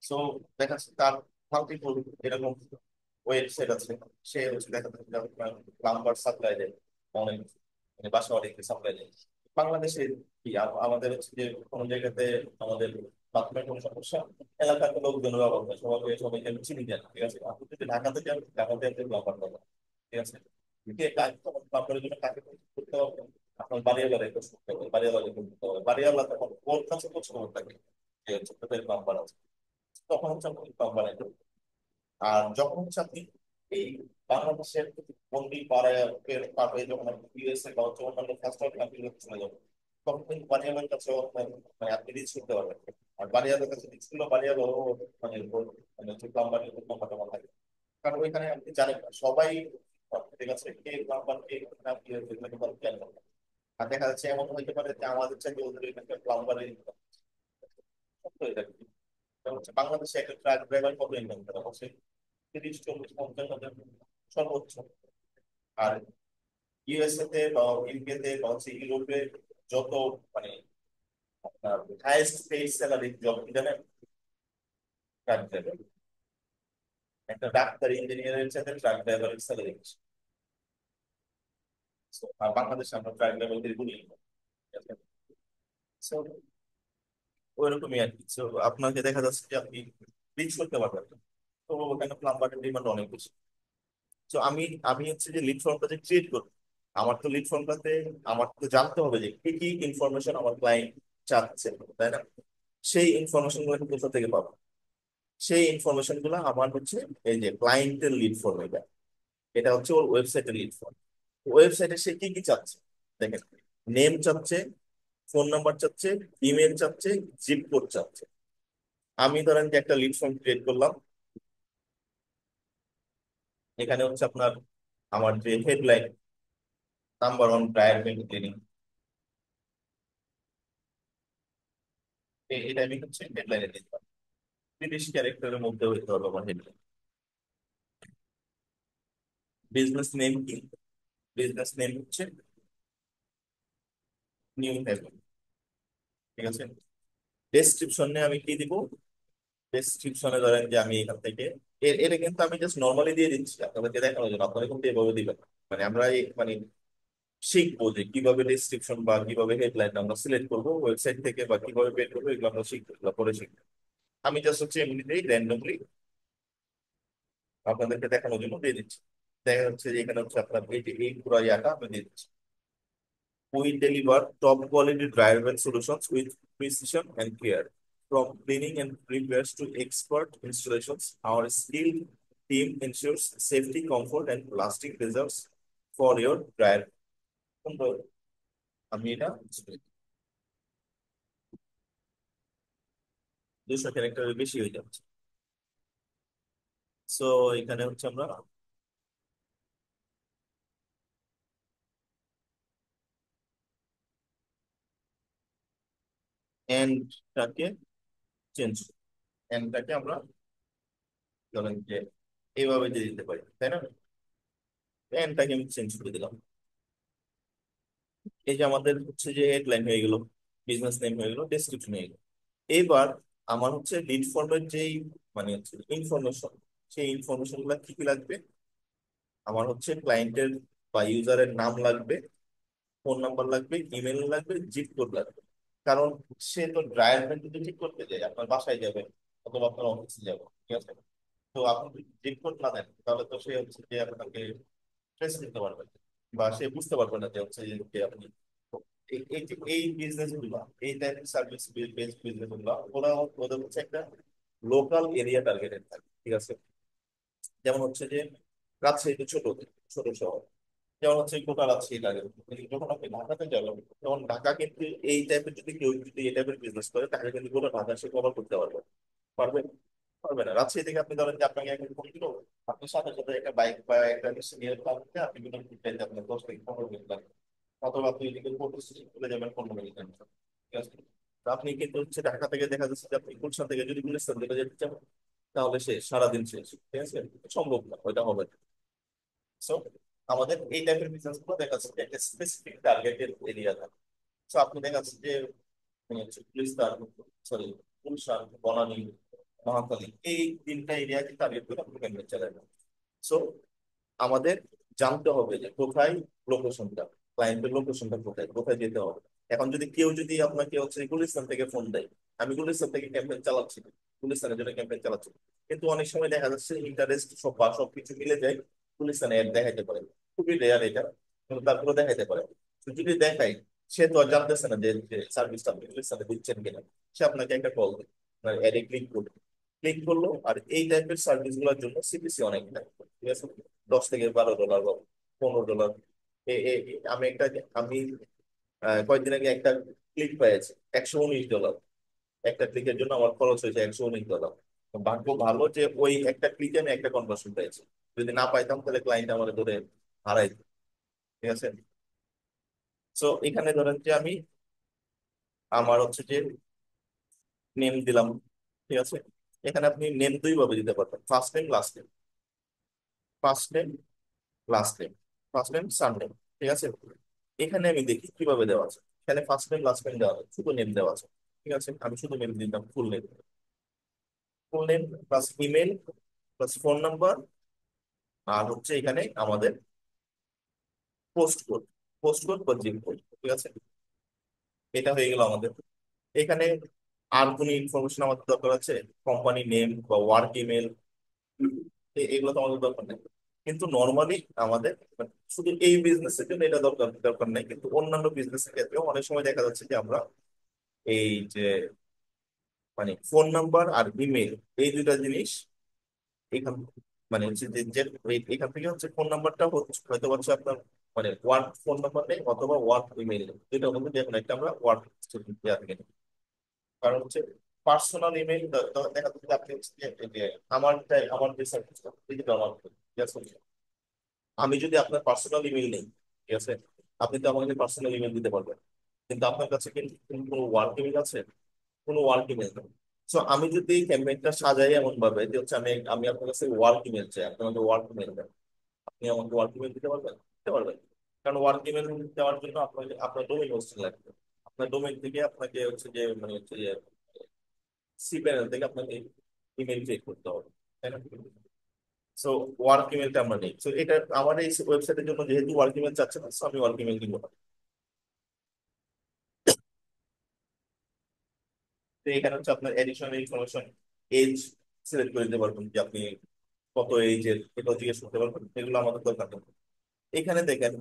সো দেখা যাচ্ছে তার মাল্টিপল এরকম ওয়েবসাইট আছে। সে হচ্ছে দেখা যাচ্ছে প্লাম্বার সাপ্লাই দেয় অনেক, মানে বাসা বাড়িতে সাপ্লাই দেয়। বাংলাদেশে কি আমাদের হচ্ছে যে কোনো জায়গাতে আমাদের বাথরুমের কোনো সমস্যা, এলাকার লোকজন ব্যবহার করে, সবাই সবাইকে চিনি দেন, ঠিক আছে। আপনি যদি ঢাকাতে যান, ঢাকাতে একটা প্লাম্বার পাবেন, ঠিক আছে। কে কাজ প্লাম্বারের জন্য কাকে করতে হবে, আপনার বাড়িওয়ালা রেকোয়েস্ট করতে হবে, বাড়িওয়ালা রেকোয়েস্ট করতে হবে, বাড়িওয়ালা তখন ওর কাছে খোঁজ খবর থাকে যে হচ্ছে কোথায় প্লাম্বার আছে, তখন হচ্ছে আপনি প্লাম্বার। আর যখন হচ্ছে আপনি এই বাংলাদেশের বন্দি পাড়ায় পাবে, যখন আপনি ইউএসএ বা হচ্ছে অন্যান্য ফার্স্ট ওয়ার্ল্ড কান্ট্রিগুলোতে চলে যাবেন, তখন কিন্তু বানিয়ামের কাছে মানে আপনি রিচ করতে পারবেন। আর বানিয়ামের কাছে রিচ করলে বানিয়াম মানে মানে হচ্ছে প্লাম্বারের কথা থাকে। কারণ ওইখানে আপনি জানেন না, সবাই ঠিক আছে, কে প্লাম্বার কে না কি হচ্ছে এগুলো কিন্তু খেয়াল করবেন। আর দেখা যাচ্ছে এমন হইতে পারে যে আমাদের চাইতে ওদের এখানকার প্লাম্বারের হচ্ছে বাংলাদেশে একটা ট্রাক ড্রাইভার কত ইনকাম করে, হচ্ছে 30, 40, 50 হাজার সর্বোচ্চ। আর ইউএসএ তে বা ইউকে তে বা হচ্ছে ইউরোপে যত মানে আপনার হাইয়েস্ট পেইড স্যালারি জব কি জানেন? Truck driver. একটা ডাক্তার ইঞ্জিনিয়ারের সাথে ট্রাক ড্রাইভারের স্যালারি বেশি। So, আর বাংলাদেশে আমরা ট্রাক ড্রাইভারদের গুলি, ওইরকমই আর কি। So, আপনাকে দেখা যাচ্ছে যে আপনি রিচ করতে পারবেন, তো ওখানে প্লাম্বারের ডিমান্ড অনেক বেশি। তো আমি আমি হচ্ছে যে লিড ফর্মটা যে ক্রিয়েট করবো, আমার তো লিড ফর্মটাতে আমার তো জানতে হবে যে কি কি ইনফরমেশন আমার ক্লায়েন্ট চাচ্ছে, তাই না? সেই ইনফরমেশন গুলো আমি কোথা থেকে পাবো? সেই ইনফরমেশন গুলো আমার হচ্ছে এই যে ক্লায়েন্টের লিড ফর্ম, এটা এটা হচ্ছে ওর ওয়েবসাইটের লিড ফর্ম। ওয়েবসাইটে সে কি কি চাচ্ছে দেখেন, নেম চাচ্ছে, ফোন নাম্বার চাচ্ছে, ইমেল চাচ্ছে, জিপ কোড চাচ্ছে। আমি ধরেন যে একটা লিড ফর্ম ক্রিয়েট করলাম, এখানে হচ্ছে আপনার আমার যে হেডলাইন, নাম্বার 1 প্রায়ার ক্লিনিং, এটা আমি হচ্ছে হেডলাইনে দিতে পারি। 30 ক্যারেক্টারের মধ্যে হইতে হবে আমার হেডলাইন। বিজনেস নেম কি? বিজনেস নেম হচ্ছে নিউ হেভেন, ঠিক আছে। ডেসক্রিপশনে আমি কি দিব? ডেসক্রিপশনে ধরেন যে আমি এখান থেকে এটা কিন্তু আমি জাস্ট নর্মালি দিয়ে দিচ্ছি আপনাদেরকে দেখানোর জন্য, আপনারা কিন্তু এভাবে দিবেন। মানে আমরা এই মানে শিখবো যে কিভাবে ডেসক্রিপশন বা কিভাবে হেডলাইন আমরা সিলেক্ট করবো ওয়েবসাইট থেকে, বা কিভাবে বের করবো, এগুলো আমরা শিখবো, এগুলো পরে শিখবো। আমি জাস্ট হচ্ছে এমনিতেই র্যান্ডমলি আপনাদেরকে দেখানোর জন্য দিয়ে দিচ্ছি। দেখা যাচ্ছে যে এখানে হচ্ছে আপনার এই যে এই পুরো ইয়াটা আমি দিয়ে দিচ্ছি। We deliver top quality drivable solutions with precision and care. From cleaning and repairs to expert installations, our skilled team ensures safety, comfort, and lasting results for your dryer. সুন্দর। আমি এটা 200 ক্যারেক্টারের বেশি হয়ে যাচ্ছে। সো এখানে হচ্ছে আমরা এন্ডটাকে চেঞ্জ, এন্ডটাকে আমরা ধরেন যে এইভাবে দিয়ে দিতে পারি, তাই না? এন্ডটাকে আমি চেঞ্জ করে দিলাম। এই যে আমাদের হচ্ছে যে হেডলাইন হয়ে গেল, বিজনেস নেম হয়ে গেল, ডেসক্রিপশন হয়ে গেল। এবার আমার হচ্ছে লিড ফর্মের যেই মানে হচ্ছে ইনফরমেশন, সেই ইনফরমেশন গুলা কি কি লাগবে? আমার হচ্ছে ক্লায়েন্টের বা ইউজারের নাম লাগবে, ফোন নাম্বার লাগবে, ইমেল লাগবে, জিপ কোড লাগবে। কারণ সে তো ড্রায়ার যদি ঠিক করতে যায় আপনার বাসায় যাবে অথবা আপনার অফিসে যাবে, ঠিক আছে? তো আপনি যদি জিপ কোড না দেন তাহলে তো সে হচ্ছে যে আপনাকে ট্রেস নিতে পারবে না, বা সে বুঝতে পারবে না যে হচ্ছে যে আপনি এই বিজনেস গুলা, এই টাইপের সার্ভিস বেসড বিজনেস গুলা, ওরা ওদের হচ্ছে একটা লোকাল এরিয়া টার্গেটেড থাকে, ঠিক আছে? যেমন হচ্ছে যে রাজশাহী তো ছোট, ছোট শহর, যেমন হচ্ছে গোটা রাজশাহী টার্গেট। যখন আপনি ঢাকাতে যাবেন তখন ঢাকা কিন্তু এই টাইপের যদি কেউ যদি এই টাইপের বিজনেস করে তাহলে কিন্তু গোটা ঢাকা সে কভার করতে পারবে, পারবে? পারবে না। রাজশাহী থেকে আপনি ধরেন যে আপনাকে একটা ফোন দিল, আপনি সাথে সাথে একটা বাইক বা একটা নিয়ে থাকতে আপনি কিন্তু চাইতে আপনার 10 থেকে 15 মিনিট লাগবে, অথবা আপনি এদিকে ফটো স্টেশন চলে যাবেন 15 মিনিট, ঠিক আছে? তো আপনি কিন্তু হচ্ছে ঢাকা থেকে দেখা যাচ্ছে যে আপনি গুলশান থেকে যদি গুলিস্তান থেকে যেতে চান তাহলে সে সারাদিন শেষ, ঠিক আছে? সম্ভব না, ওইটা হবে না। সো আমাদের এই টাইপের বিজনেস গুলো দেখা যাচ্ছে যে একটা স্পেসিফিক টার্গেটের এরিয়া থাকে। সো আপনি দেখা যাচ্ছে যে গুলিস্তান, সরি, গুলশান, বনানী, মহাখালী, এই তিনটা এরিয়াকে টার্গেট করে আপনি ক্যাম্পেইন চালাবেন। সো আমাদের জানতে হবে যে কোথায় লোকেশনটা, ক্লায়েন্টের লোকেশনটা কোথায়, কোথায় যেতে হবে। এখন যদি কেউ যদি আপনাকে হচ্ছে গুলিস্তান থেকে ফোন দেয়, আমি গুলিস্তান থেকে ক্যাম্পেইন চালাচ্ছি, গুলিস্তানের জন্য ক্যাম্পেইন চালাচ্ছি, কিন্তু অনেক সময় দেখা যাচ্ছে ইন্টারেস্ট সব বা সবকিছু মিলে যায়, গুলিস্তানে অ্যাড দেখাইতে পারে, খুবই রেয়ার এটা, কিন্তু তারপরে দেখাইতে পারে। তো যদি দেখাই, সে তো আর জানতেছে না যে সার্ভিসটা আপনি গুলিস্তানে দিচ্ছেন কিনা। সে আপনাকে একটা কল দেয়, অ্যাডে ক্লিক করবে, ক্লিক করলো, আর এই টাইপের সার্ভিস গুলোর জন্য সিপিসি অনেক নেয়, ঠিক আছে? $10 থেকে $12 বা $15। আমি কয়েকদিন আগে একটা ক্লিক পেয়েছি, $119। একটা ক্লিকের জন্য আমার খরচ হয়েছে $119। ভাগ্য ভালো যে ওই একটা ক্লিকে আমি একটা কনভার্সন পেয়েছি, যদি না পাইতাম তাহলে ক্লায়েন্ট আমার ধরে হারাই, ঠিক আছে? সো এখানে ধরেন যে আমি আমার হচ্ছে যে নেম দিলাম, ঠিক আছে? এখানে আপনি নেম দুই ভাবে দিতে পারবেন, first name last name, first name last name, first name surname, ঠিক আছে? এখানে আমি দেখি কিভাবে দেওয়া আছে। এখানে ফার্স্ট নেম লাস্ট নেম দেওয়া আছে, শুধু নেম দেওয়া আছে, ঠিক আছে? আমি শুধু নেম দিলাম, full name, full name plus email plus phone number, আর হচ্ছে এখানে আমাদের পোস্ট কোড, পোস্ট কোড বা জিপ কোড, ঠিক আছে? এটা হয়ে গেল আমাদের। এখানে আর কোনো ইনফরমেশন আমাদের দরকার আছে? কোম্পানি নেম বা ওয়ার্ক ইমেল, এগুলো তো আমাদের দরকার নেই। কিন্তু নর্মালি আমাদের মানে শুধু এই বিজনেসের জন্য এটা দরকার দরকার নেই, কিন্তু অন্যান্য বিজনেসের ক্ষেত্রে অনেক সময় দেখা যাচ্ছে যে আমরা এই যে মানে ফোন নাম্বার আর ইমেল, এই দুইটা জিনিস এখান মানে হচ্ছে যে এখান থেকে হচ্ছে ফোন নাম্বারটা হচ্ছে হয়তো হচ্ছে আপনার মানে ওয়ার্ক ফোন নাম্বার নেই অথবা ওয়ার্ক ইমেল নেই, দুইটার মধ্যে যে কোনো একটা আমরা ওয়ার্ক দেওয়া থেকে নিই। কারণ হচ্ছে পার্সোনাল ইমেল দেখা যাচ্ছে যে আপনি হচ্ছে যে এই যে আমার যে সার্ভিসটা এই যে ব্যবহার করি, ঠিক আছে? আমি যদি আপনার পার্সোনাল ইমেল নেই, ঠিক আছে, আপনি তো আমাকে পার্সোনাল ইমেল দিতে পারবেন, কিন্তু আপনার কাছে কিন্তু কোনো ওয়ার্ক ইমেল আছে? কোনো ওয়ার্ক ইমেল নেই। সো আমি যদি ক্যাম্পেইনটা সাজাই এমন ভাবে যে হচ্ছে আমি আমি আপনার কাছে ওয়ার্ক ইমেল চাই, আপনি আমাকে ওয়ার্ক ইমেল দেন, আপনি আমাকে ওয়ার্ক ইমেল দিতে পারবেন? দিতে পারবেন। কারণ ওয়ার্ক ইমেল দেওয়ার জন্য আপনাকে আপনার ডোমেইন হোস্টিং লাগবে, আপনার ডোমেইন থেকে আপনাকে হচ্ছে যে মানে হচ্ছে যে সি প্যানেল থেকে আপনাকে ইমেল চেক করতে হবে, তাই না? সো ওয়ার্ক ইমেলটা আমরা নেই। সো এটা আমার এই ওয়েবসাইটের জন্য যেহেতু ওয়ার্ক ইমেল চাচ্ছে না, সো আমি ওয়ার্ক ইমেল দিব না। তো এখানে হচ্ছে আপনার এডিশনাল ইনফরমেশন, এজ সিলেক্ট করে দিতে পারবেন যে আপনি কত এজের, এটা জিজ্ঞেস করতে পারবেন, এগুলো আমাদের দরকার নেই। এখানে দেখেন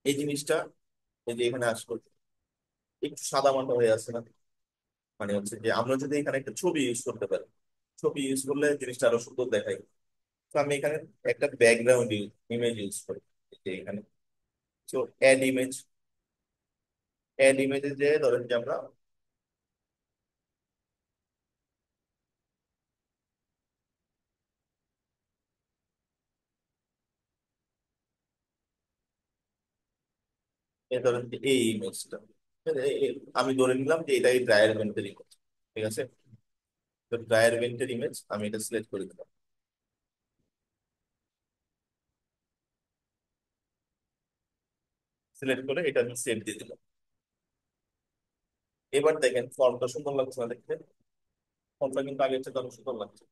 এই জিনিসটা, এই যে এখানে আসলে একটু সাদা মাটা হয়ে আছে না, মানে হচ্ছে যে আমরা যদি এখানে একটা ছবি ইউজ করতে পারি, ছবি ইউজ করলে জিনিসটা আরো সুন্দর দেখায়। তো আমি এখানে একটা ব্যাকগ্রাউন্ড ইমেজ ইউজ করি, এই যে এখানে। তো অ্যাড ইমেজ, অ্যাড ইমেজে যে ধরেন যে আমরা এই ধরেন যে এই ইমেজটা, আমি ধরে নিলাম যে এটাই ড্রায়ার ভেন্টের ইমেজ, ঠিক আছে। তো ড্রায়ার ভেন্টের ইমেজ আমি এটা সিলেক্ট করে দিলাম, সিলেক্ট করে এটা আমি সেভ দিয়ে দিলাম। এবার দেখেন ফর্মটা সুন্দর লাগছে না দেখতে? ফর্মটা কিন্তু আগের চেয়ে অনেক সুন্দর লাগছে।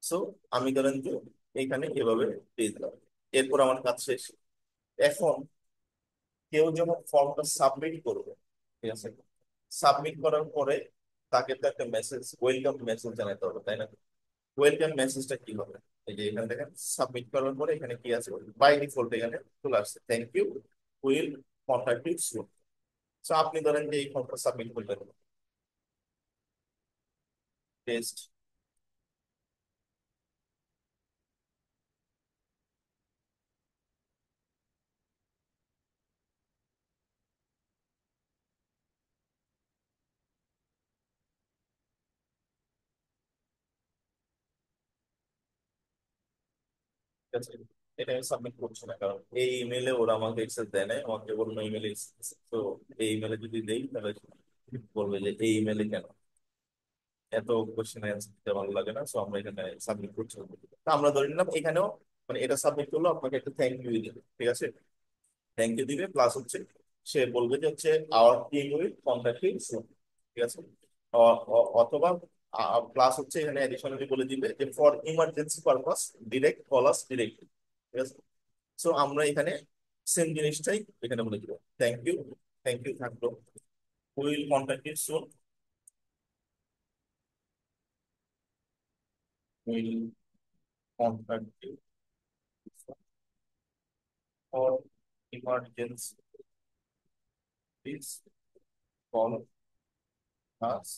সো আমি ধরেন যে এইখানে এভাবে দিয়ে দিলাম। এরপর আমার কাজ শেষ। এখন কেউ যখন ফর্মটা সাবমিট করবে, ঠিক আছে, সাবমিট করার পরে তাকে তো একটা মেসেজ, ওয়েলকাম মেসেজ জানাতে হবে, তাই না? ওয়েলকাম মেসেজটা কি হবে? এই যে এখানে দেখেন সাবমিট করার পরে এখানে কি আছে, বাই ডিফল্ট এখানে চলে আসছে, thank you, will contact you soon. So আপনি ধরেন যে এই ফর্মটা সাবমিট করলেন, টেস্ট। ঠিক আছে, এটা আমি সাবমিট করছি না, কারণ এই ইমেলে ওরা আমাকে এক্সেস দেয় নাই, আমাকে অন্য ইমেলে এক্সেস। তো এই ইমেলে যদি দেই তাহলে বলবে যে এই ইমেলে কেন, এত কোশ্চেন অ্যান্সার দিতে ভালো লাগে না, সো আমরা এখানে সাবমিট করছি না। তো আমরা ধরে নিলাম এখানেও, মানে এটা সাবমিট করলো আপনাকে একটা থ্যাংক ইউ দিবে, ঠিক আছে। থ্যাংক ইউ দিবে, প্লাস হচ্ছে সে বলবে যে হচ্ছে our team will contact you soon, ঠিক আছে। অথবা প্লাস হচ্ছে এখানে অ্যাডিশনালি বলে দিবে যে for emergency purpose direct call us directly, ঠিক আছে। সো আমরা এখানে সেম জিনিসটাই এখানে বলে দিব, থ্যাংক ইউ, থ্যাংক ইউ থাকলো, will contact you soon, will contact you for emergency please call us.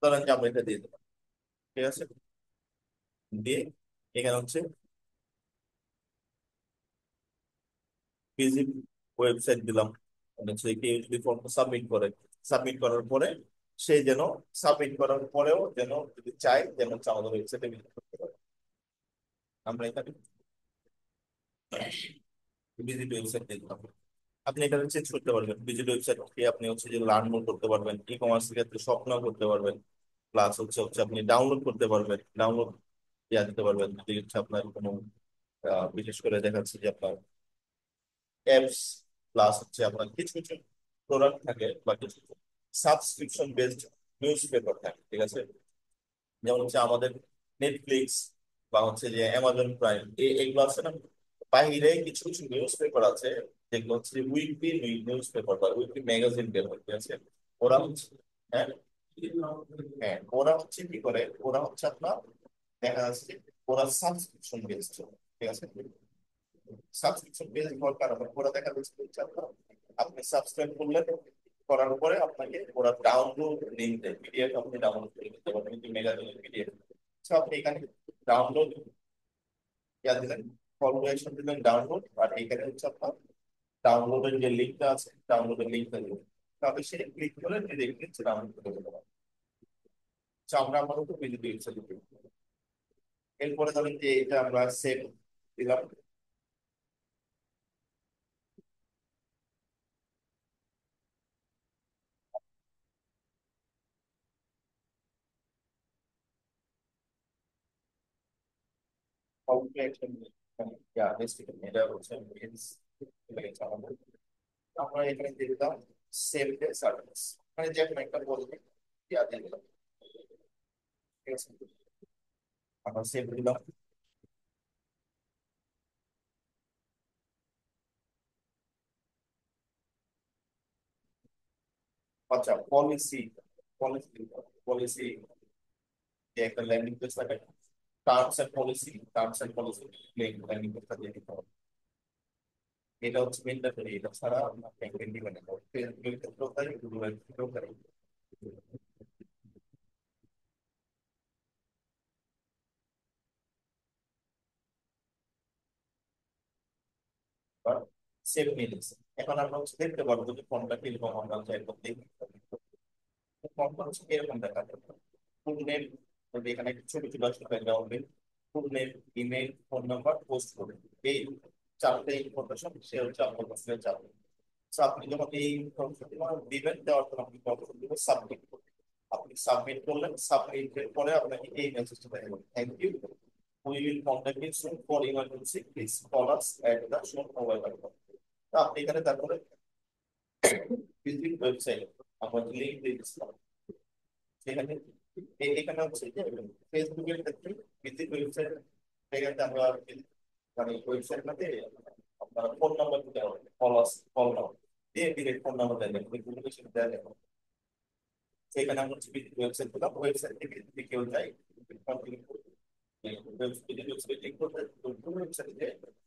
ধরেন যে আমরা এটা দিয়ে দিলাম, ঠিক আছে। দিয়ে এখানে হচ্ছে ভিজিট ওয়েবসাইট দিলাম, মানে হচ্ছে কেউ যদি ফর্মটা সাবমিট করে, সাবমিট করার পরে সে যেন, সাবমিট করার পরেও যেন যদি চায় যেন হচ্ছে আমাদের ওয়েবসাইটে ভিজিট করতে পারে। আমরা এখানে ভিজিট ওয়েবসাইট দিলাম। আপনি এখানে চেঞ্জ করতে পারবেন, ভিজিট ওয়েবসাইট থেকে আপনি হচ্ছে যে লার্ন মোড করতে পারবেন, ই কমার্স ক্ষেত্রে স্বপ্ন করতে পারবেন, প্লাস হচ্ছে হচ্ছে আপনি ডাউনলোড করতে পারবেন, ডাউনলোড ইয়া দিতে পারবেন যদি হচ্ছে আপনার কোনো বিশেষ করে দেখাচ্ছে যে আপনার অ্যাপস, প্লাস হচ্ছে আপনার কিছু কিছু প্রোডাক্ট থাকে বা কিছু সাবস্ক্রিপশন বেসড নিউজ পেপার থাকে, ঠিক আছে। যেমন হচ্ছে আমাদের নেটফ্লিক্স বা হচ্ছে যে অ্যামাজন প্রাইম, এগুলো আছে না। বাইরে কিছু কিছু নিউজ পেপার আছে যেগুলো হচ্ছে উইকলি নিউজ পেপার বা উইকলি ম্যাগাজিন বের হয়, ঠিক আছে। ওরা হচ্ছে, হ্যাঁ, হ্যাঁ, ওরা হচ্ছে কি করে, ওরা হচ্ছে আপনার দেখা যাচ্ছে ওরা সাবস্ক্রিপশন বেসড, ঠিক আছে। সাবস্ক্রিপশন বেস হওয়ার কারণে ওরা দেখা যাচ্ছে হচ্ছে আপনার, আপনি সাবস্ক্রাইব করলেন, করার পরে আপনাকে ওরা ডাউনলোড লিঙ্ক দেয়, পিডিএফ আপনি ডাউনলোড করে নিতে পারবেন, কিন্তু মেগাজিনের পিডিএফ। আপনি এখানে ডাউনলোড ইয়া দিলেন, কল টু অ্যাকশন দিলেন ডাউনলোড, আর এখানে হচ্ছে আপনার ডাউনলোডের যে লিঙ্কটা আছে, ডাউনলোডের লিঙ্কটা দিবেন, তাহলে সে ক্লিক করে ডিরেক্টলি হচ্ছে ডাউনলোড করে দিতে পারবেন। আমরা আপাতত বিজিবি ওয়েবসাইট, এরপরে ধরেন যে এটা আমরা সেভ দিলাম। কল টু অ্যাকশন, এটা হচ্ছে আমরা এখানে দিয়ে দিলাম সেভ ডে সার্ভিস, মানে যে কোনো একটা বলবে দিয়ে দিলাম। ঠিক আছে, আমরা সেভ দিলাম। আচ্ছা, পলিসি, পলিসি, পলিসি যে একটা ল্যান্ডিং পেজ থাকে, terms and policy, terms and policy landing পেজটা দিয়ে দিতে হবে। এটা হচ্ছে ম্যান্ডেটরি, এটা ছাড়া আপনার ব্যাংকের দিবে না। ফেসবুকের ক্ষেত্রেও তাই, গুগলের ক্ষেত্রেও তাই। সেভ নিয়ে নিচ্ছে। এখন আমরা হচ্ছে দেখতে পারবো যে ফোনটা কিরকম আমরা চাই করতে, ফোনটা হচ্ছে এরকম দেখা যাবে। ফুল নেম, যদি এখানে একটু ছোট ছোট আসলে background, full name, email, phone number, post করবে, এই চারটে ইনফরমেশন সে হচ্ছে আপনার কাছে যাবে। So, আপনি যখন এই ইনফরমেশন দিবেন, দেওয়ার পর আপনি অপশন দিবেন সাবমিট। আপনি সাবমিট করলেন, সাবমিটের পরে আপনাকে এই মেসেজটা দেখাবে, thank you, we will contact you soon for emergency, please call us at the shown mobile number. তো আপনি এখানে তারপরে ভিজিট ওয়েবসাইট, আমরা লিংক দিয়ে দিচ্ছিলাম সেখানে। এখানে হচ্ছে যে ফেসবুকের ক্ষেত্রে ভিজিট ওয়েবসাইট, সেখানে আমরা মানে ওয়েবসাইটটাতে আপনার ফোন নাম্বার দিতে হবে, কল আস, কল নাও দিয়ে ডিরেক্ট ফোন নাম্বার দেন, কমিউনিকেশন দেন। সেখানে আমরা হচ্ছে ওয়েবসাইট দিলাম, ওয়েবসাইট থেকে যদি কেউ যায় কন্টিনিউ করবে, ওয়েবসাইট লিংক করতে ওয়েবসাইটে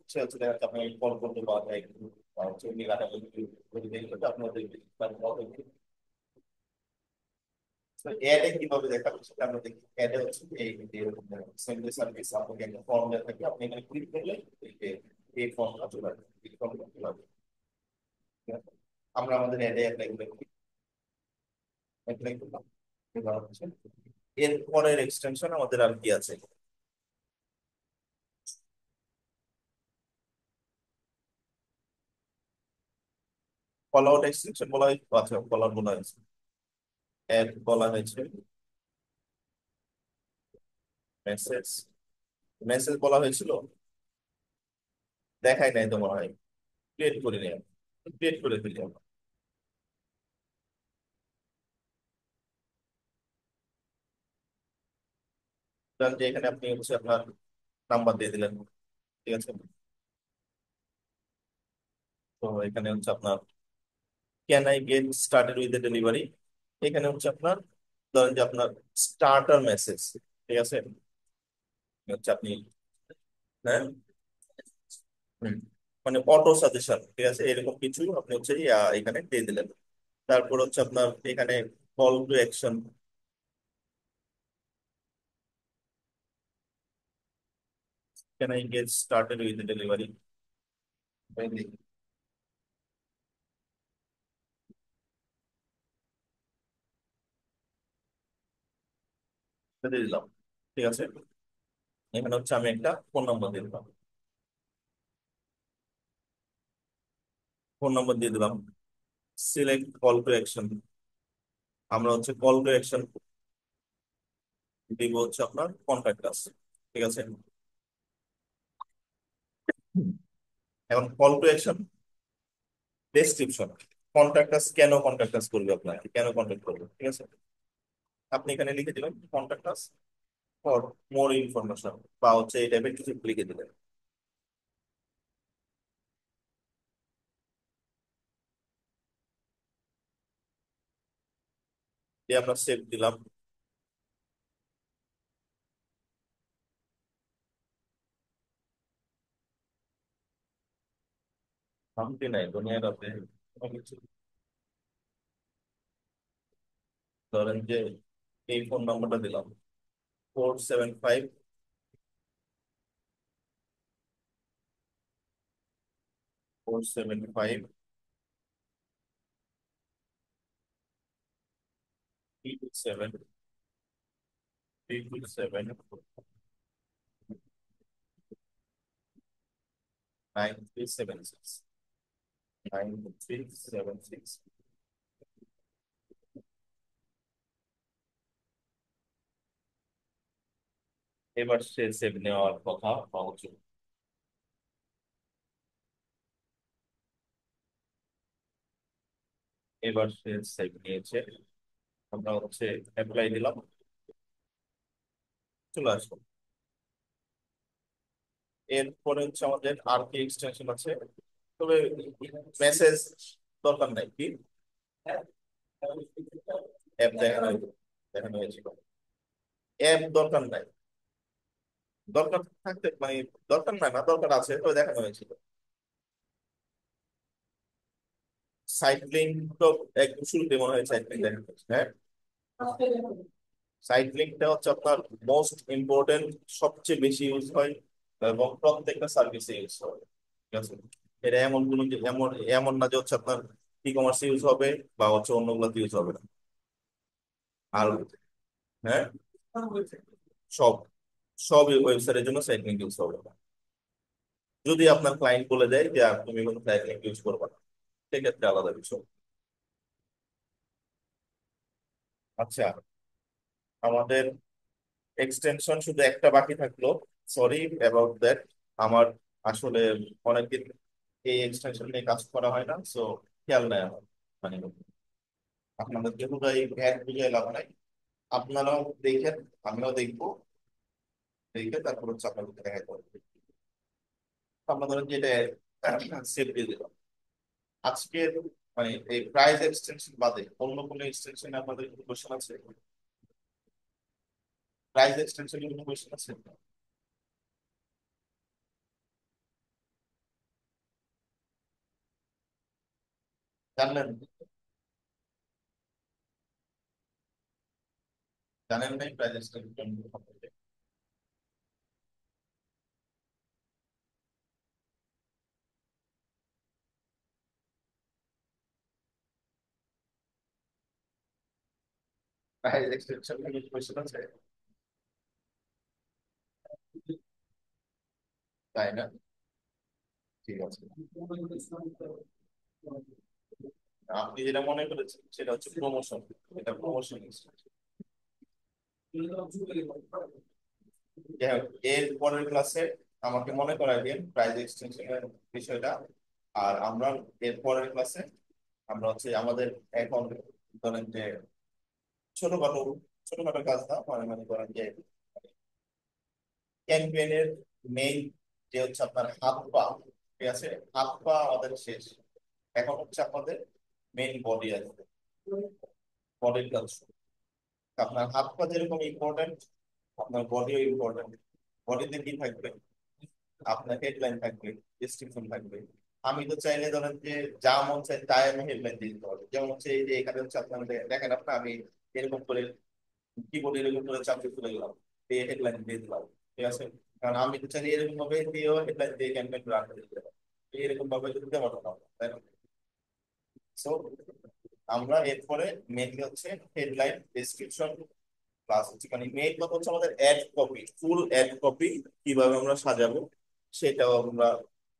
সে হচ্ছে দেখা যাচ্ছে আপনাকে কল করতে পাওয়া যায়, বা হচ্ছে উনি গাটাগুলো করে দিয়ে করতে আপনাদের এডে কিভাবে দেখাবো সেটা আমরা দেখি। এডে হচ্ছে এই যে সেন্ডার সার্ভিস, আপনাকে একটা ফর্ম দেওয়া থাকে, আপনি এখানে ক্লিক করলে এই যে এই ফর্মটা চলে আসবে, এই ফর্মটা চলে আসবে। ঠিক আছে? আমরা আমাদের এডে অ্যাপ্লাই করে অ্যাপ্লাই করলাম। এবার হচ্ছে এর পরের এক্সটেনশন আমাদের আর কি আছে, কল আউট এক্সটেনশন বলা হয়েছে। আচ্ছা, কল আউট বলা হয়েছে, অ্যাড বলা হয়েছে, মেসেজ, মেসেজ বলা হয়েছিল, দেখাই নাই তো মনে হয়, ক্রিয়েট করে নিলাম, ক্রিয়েট করে দিলাম। ধরেন যে এখানে আপনি হচ্ছে আপনার নাম্বার দিয়ে দিলেন। ঠিক আছে, তো এখানে হচ্ছে আপনার can I get started with the delivery, এখানে হচ্ছে আপনার ধরেন যে আপনার স্টার্টার মেসেজ। ঠিক আছে, হচ্ছে আপনি, হ্যাঁ, হুম, মানে অটো সাজেশন, ঠিক আছে, এরকম কিছু আপনি হচ্ছে এখানে দিয়ে দিলেন। তারপর হচ্ছে আপনার এখানে call to action, can I get started with the delivery, দিয়ে দিলাম। ঠিক আছে, এখানে হচ্ছে আমি একটা ফোন নম্বর দিয়ে দিলাম, ফোন নম্বর দিয়ে দিলাম। সিলেক্ট কল টু অ্যাকশন, আমরা হচ্ছে কল টু অ্যাকশন দিব হচ্ছে আপনার কন্ট্যাক্ট আস। ঠিক আছে, এখন call to action description, contact us, কেন কন্ট্যাক্ট আস করবে, আপনাকে কেন কন্ট্যাক্ট করবে। ঠিক আছে, আপনি এখানে লিখে দিলেন contact us for more information, বা হচ্ছে এই টাইপের কিছু লিখে দিলেন, দিয়ে আমরা সেভ দিলাম। ভাবতে নাই দুনিয়ার আপনি ধরেন যে এই ফোন নাম্বারটা দিলাম, 475, 475, 327, 327, 9376, 9376। এবার সে সেভ নেওয়ার কথা পাওয়া উচিত। এবার সে সেভ নিয়েছে, আমরা হচ্ছে অ্যাপ্লাই দিলাম, চলে আসলো। এরপরে হচ্ছে আমাদের আর কি এক্সটেনশন আছে, তবে মেসেজ দরকার নাই কি, অ্যাপ দেখানো হয়েছিল, অ্যাপ দরকার নাই, দরকার থাকতে মানে দরকার নাই না, দরকার আছে তো দেখানো হয়েছিল। সাইট লিঙ্ক তো একদম শুরুতে মনে হয় সাইট লিঙ্ক দেখানো হয়েছে, হ্যাঁ। সাইট লিঙ্কটা হচ্ছে আপনার মোস্ট ইম্পর্টেন্ট, সবচেয়ে বেশি ইউজ হয় এবং প্রত্যেকটা সার্ভিসে ইউজ হয়, ঠিক আছে। এটা এমন কোনো এমন এমন না যে হচ্ছে আপনার ই কমার্স ইউজ হবে বা হচ্ছে অন্যগুলোতে ইউজ হবে না। আর হ্যাঁ, সব সব ওয়েবসাইটের জন্য সাইট লিঙ্ক ইউজ হবে না। যদি আপনার ক্লায়েন্ট বলে দেয় যে আর তুমি কোনো সাইট লিঙ্ক ইউজ করবে না, সেক্ষেত্রে আলাদা বিষয়। আচ্ছা, আমাদের এক্সটেনশন শুধু একটা বাকি থাকলো, সরি অ্যাবাউট দ্যাট। আমার আসলে অনেকদিন এই এক্সটেনশন নিয়ে কাজ করা হয় না, সো খেয়াল নাই আমার, মানে আপনাদেরকে বোধহয় ভ্যাট বুঝে লাভ নাই। আপনারাও দেখেন, আমিও দেখবো, দেখে তারপর হচ্ছে আপনাদের দেখা করবো। আমরা ধরেন যে এটা সেভ দিয়ে দিলাম। আজকে মানে এই প্রাইস এক্সটেনশন বাদে অন্য কোনো এক্সটেনশন আপনাদের কোনো কোয়েশ্চেন আছে? প্রাইস এক্সটেনশন কোনো কোয়েশ্চেন আছে? জানলেন, জানেন নাই প্রাইস এক্সটেনশন? প্রাইস এক্সটেনশন কোনো কোয়েশ্চেন আছে? তাই না? ঠিক আছে, আপনি যেটা মনে করেছেন সেটা হচ্ছে প্রমোশন, এটা প্রমোশন। যাই হোক, এর পরের ক্লাসে আমাকে মনে করাই দিন প্রাইস এক্সটেনশনের বিষয়টা। আর আমরা এর পরের ক্লাসে আমরা হচ্ছে আমাদের এখন ধরেন যে ছোটখাটো ছোটখাটো কাজ না, মানে মনে করেন যে ক্যাম্পেইনের মেইন যে হচ্ছে আপনার হাত পা, ঠিক আছে, হাত পা আমাদের শেষ, এখন হচ্ছে আপনাদের মেইন বডি আছে, বডির কাজ শুরু। আপনার হাত পা যেরকম ইম্পর্টেন্ট, আপনার বডিও ইম্পর্টেন্ট। বডিতে কি থাকবে, আপনার হেডলাইন থাকবে, ডেসক্রিপশন থাকবে। আমি তো চাইলে ধরেন যে যা মন চাই তাই আমি হেডলাইন দিয়ে দিতে পারবো, যেমন হচ্ছে এই যে এখানে হচ্ছে আপনার দেখেন আপনার আমি এরকম করে কিবোর্ড এরকম করে চাপতে তুলে গেলাম, দিয়ে হেডলাইন দিয়ে দিলাম, ঠিক আছে। কারণ আমি তো চাইলে এরকম ভাবে দিয়েও হেডলাইন দিয়ে ক্যাম্পেইন রান করে দিতে পারবো, এরকম ভাবে তো দিতে পারবো না, তাই না? সো আমরা এরপরে মেনলি হচ্ছে হেডলাইন, ডেসক্রিপশন, প্লাস হচ্ছে মানে মেইন কথা হচ্ছে আমাদের অ্যাড কপি, ফুল অ্যাড কপি কিভাবে আমরা সাজাবো সেটাও আমরা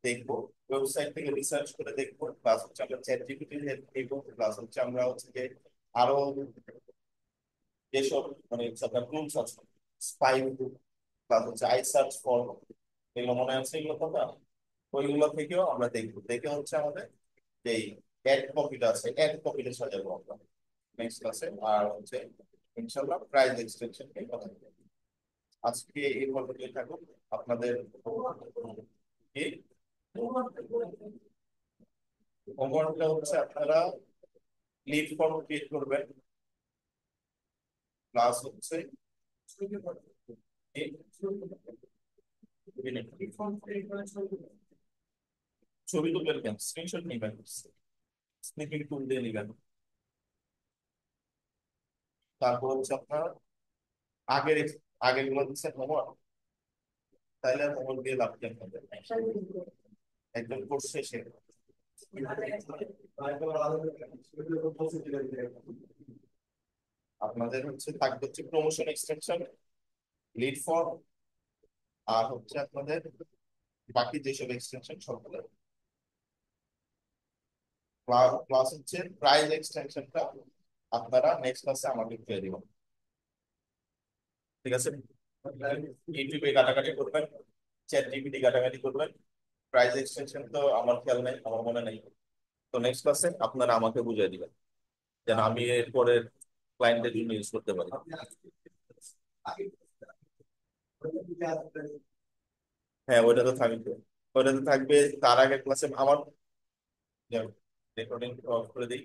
দেখবো, ওয়েবসাইট থেকে রিসার্চ করে দেখবো, প্লাস হচ্ছে আমরা চ্যাট জিপিটির হেল্প নিবো, প্লাস হচ্ছে আমরা হচ্ছে যে আরো যেসব মানে হচ্ছে আপনার টুলস আছে, স্পাই, প্লাস হচ্ছে আই সার্চ ফর, এগুলো মনে আছে এগুলো কথা, ওইগুলো থেকেও আমরা দেখবো, দেখে হচ্ছে আমাদের যেই অ্যাড কপিটা আছে অ্যাড কপিটা সাজাবো আমরা নেক্সট ক্লাসে। আর হচ্ছে ইনশাল্লাহ প্রাইস এক্সটেনশন নিয়ে কথা বলবো। আজকে এই পর্যন্ত থাকুক আপনাদের কি হোমওয়ার্কটা হচ্ছে আপনারা লিড ফর্ম ক্রিয়েট করবেন, প্লাস হচ্ছে কি? ছবি তুলবেন কেন, স্ক্রিনশট নিবেন, স্নিপিং টুল দিয়ে নিবেন। তারপর হচ্ছে আপনার আগের আগের গুলো দিচ্ছেন হোমওয়ার্ক, তাইলে আর হোমওয়ার্ক দিয়ে লাভ কি আপনাদের, একদম কোর্স শেষে আপনাদের হচ্ছে থাকবে হচ্ছে প্রমোশন এক্সটেনশন, লিড ফর্ম, আর হচ্ছে আপনাদের বাকি যেসব এক্সটেনশন সবগুলো, প্লাস হচ্ছে প্রাইস এক্সটেনশনটা আপনারা নেক্সট ক্লাসে আমাকে দিয়ে দিবেন, ঠিক আছে। ইউটিউবে ঘাটাঘাটি করবেন, চ্যাট জিপিটি ঘাটাঘাটি করবেন, প্রাইস এক্সটেনশন তো আমার খেয়াল নেই, আমার মনে নেই, তো নেক্সট ক্লাসে আপনারা আমাকে বুঝিয়ে দিবেন। যেন আমি এরপরে ক্লায়েন্টের জন্য ইউজ করতে পারি। হ্যাঁ, ওইটা তো থাকবে। ওইটা তো থাকবে। তার আগে ক্লাসে আমার রেকর্ডিং অফ করে দিই।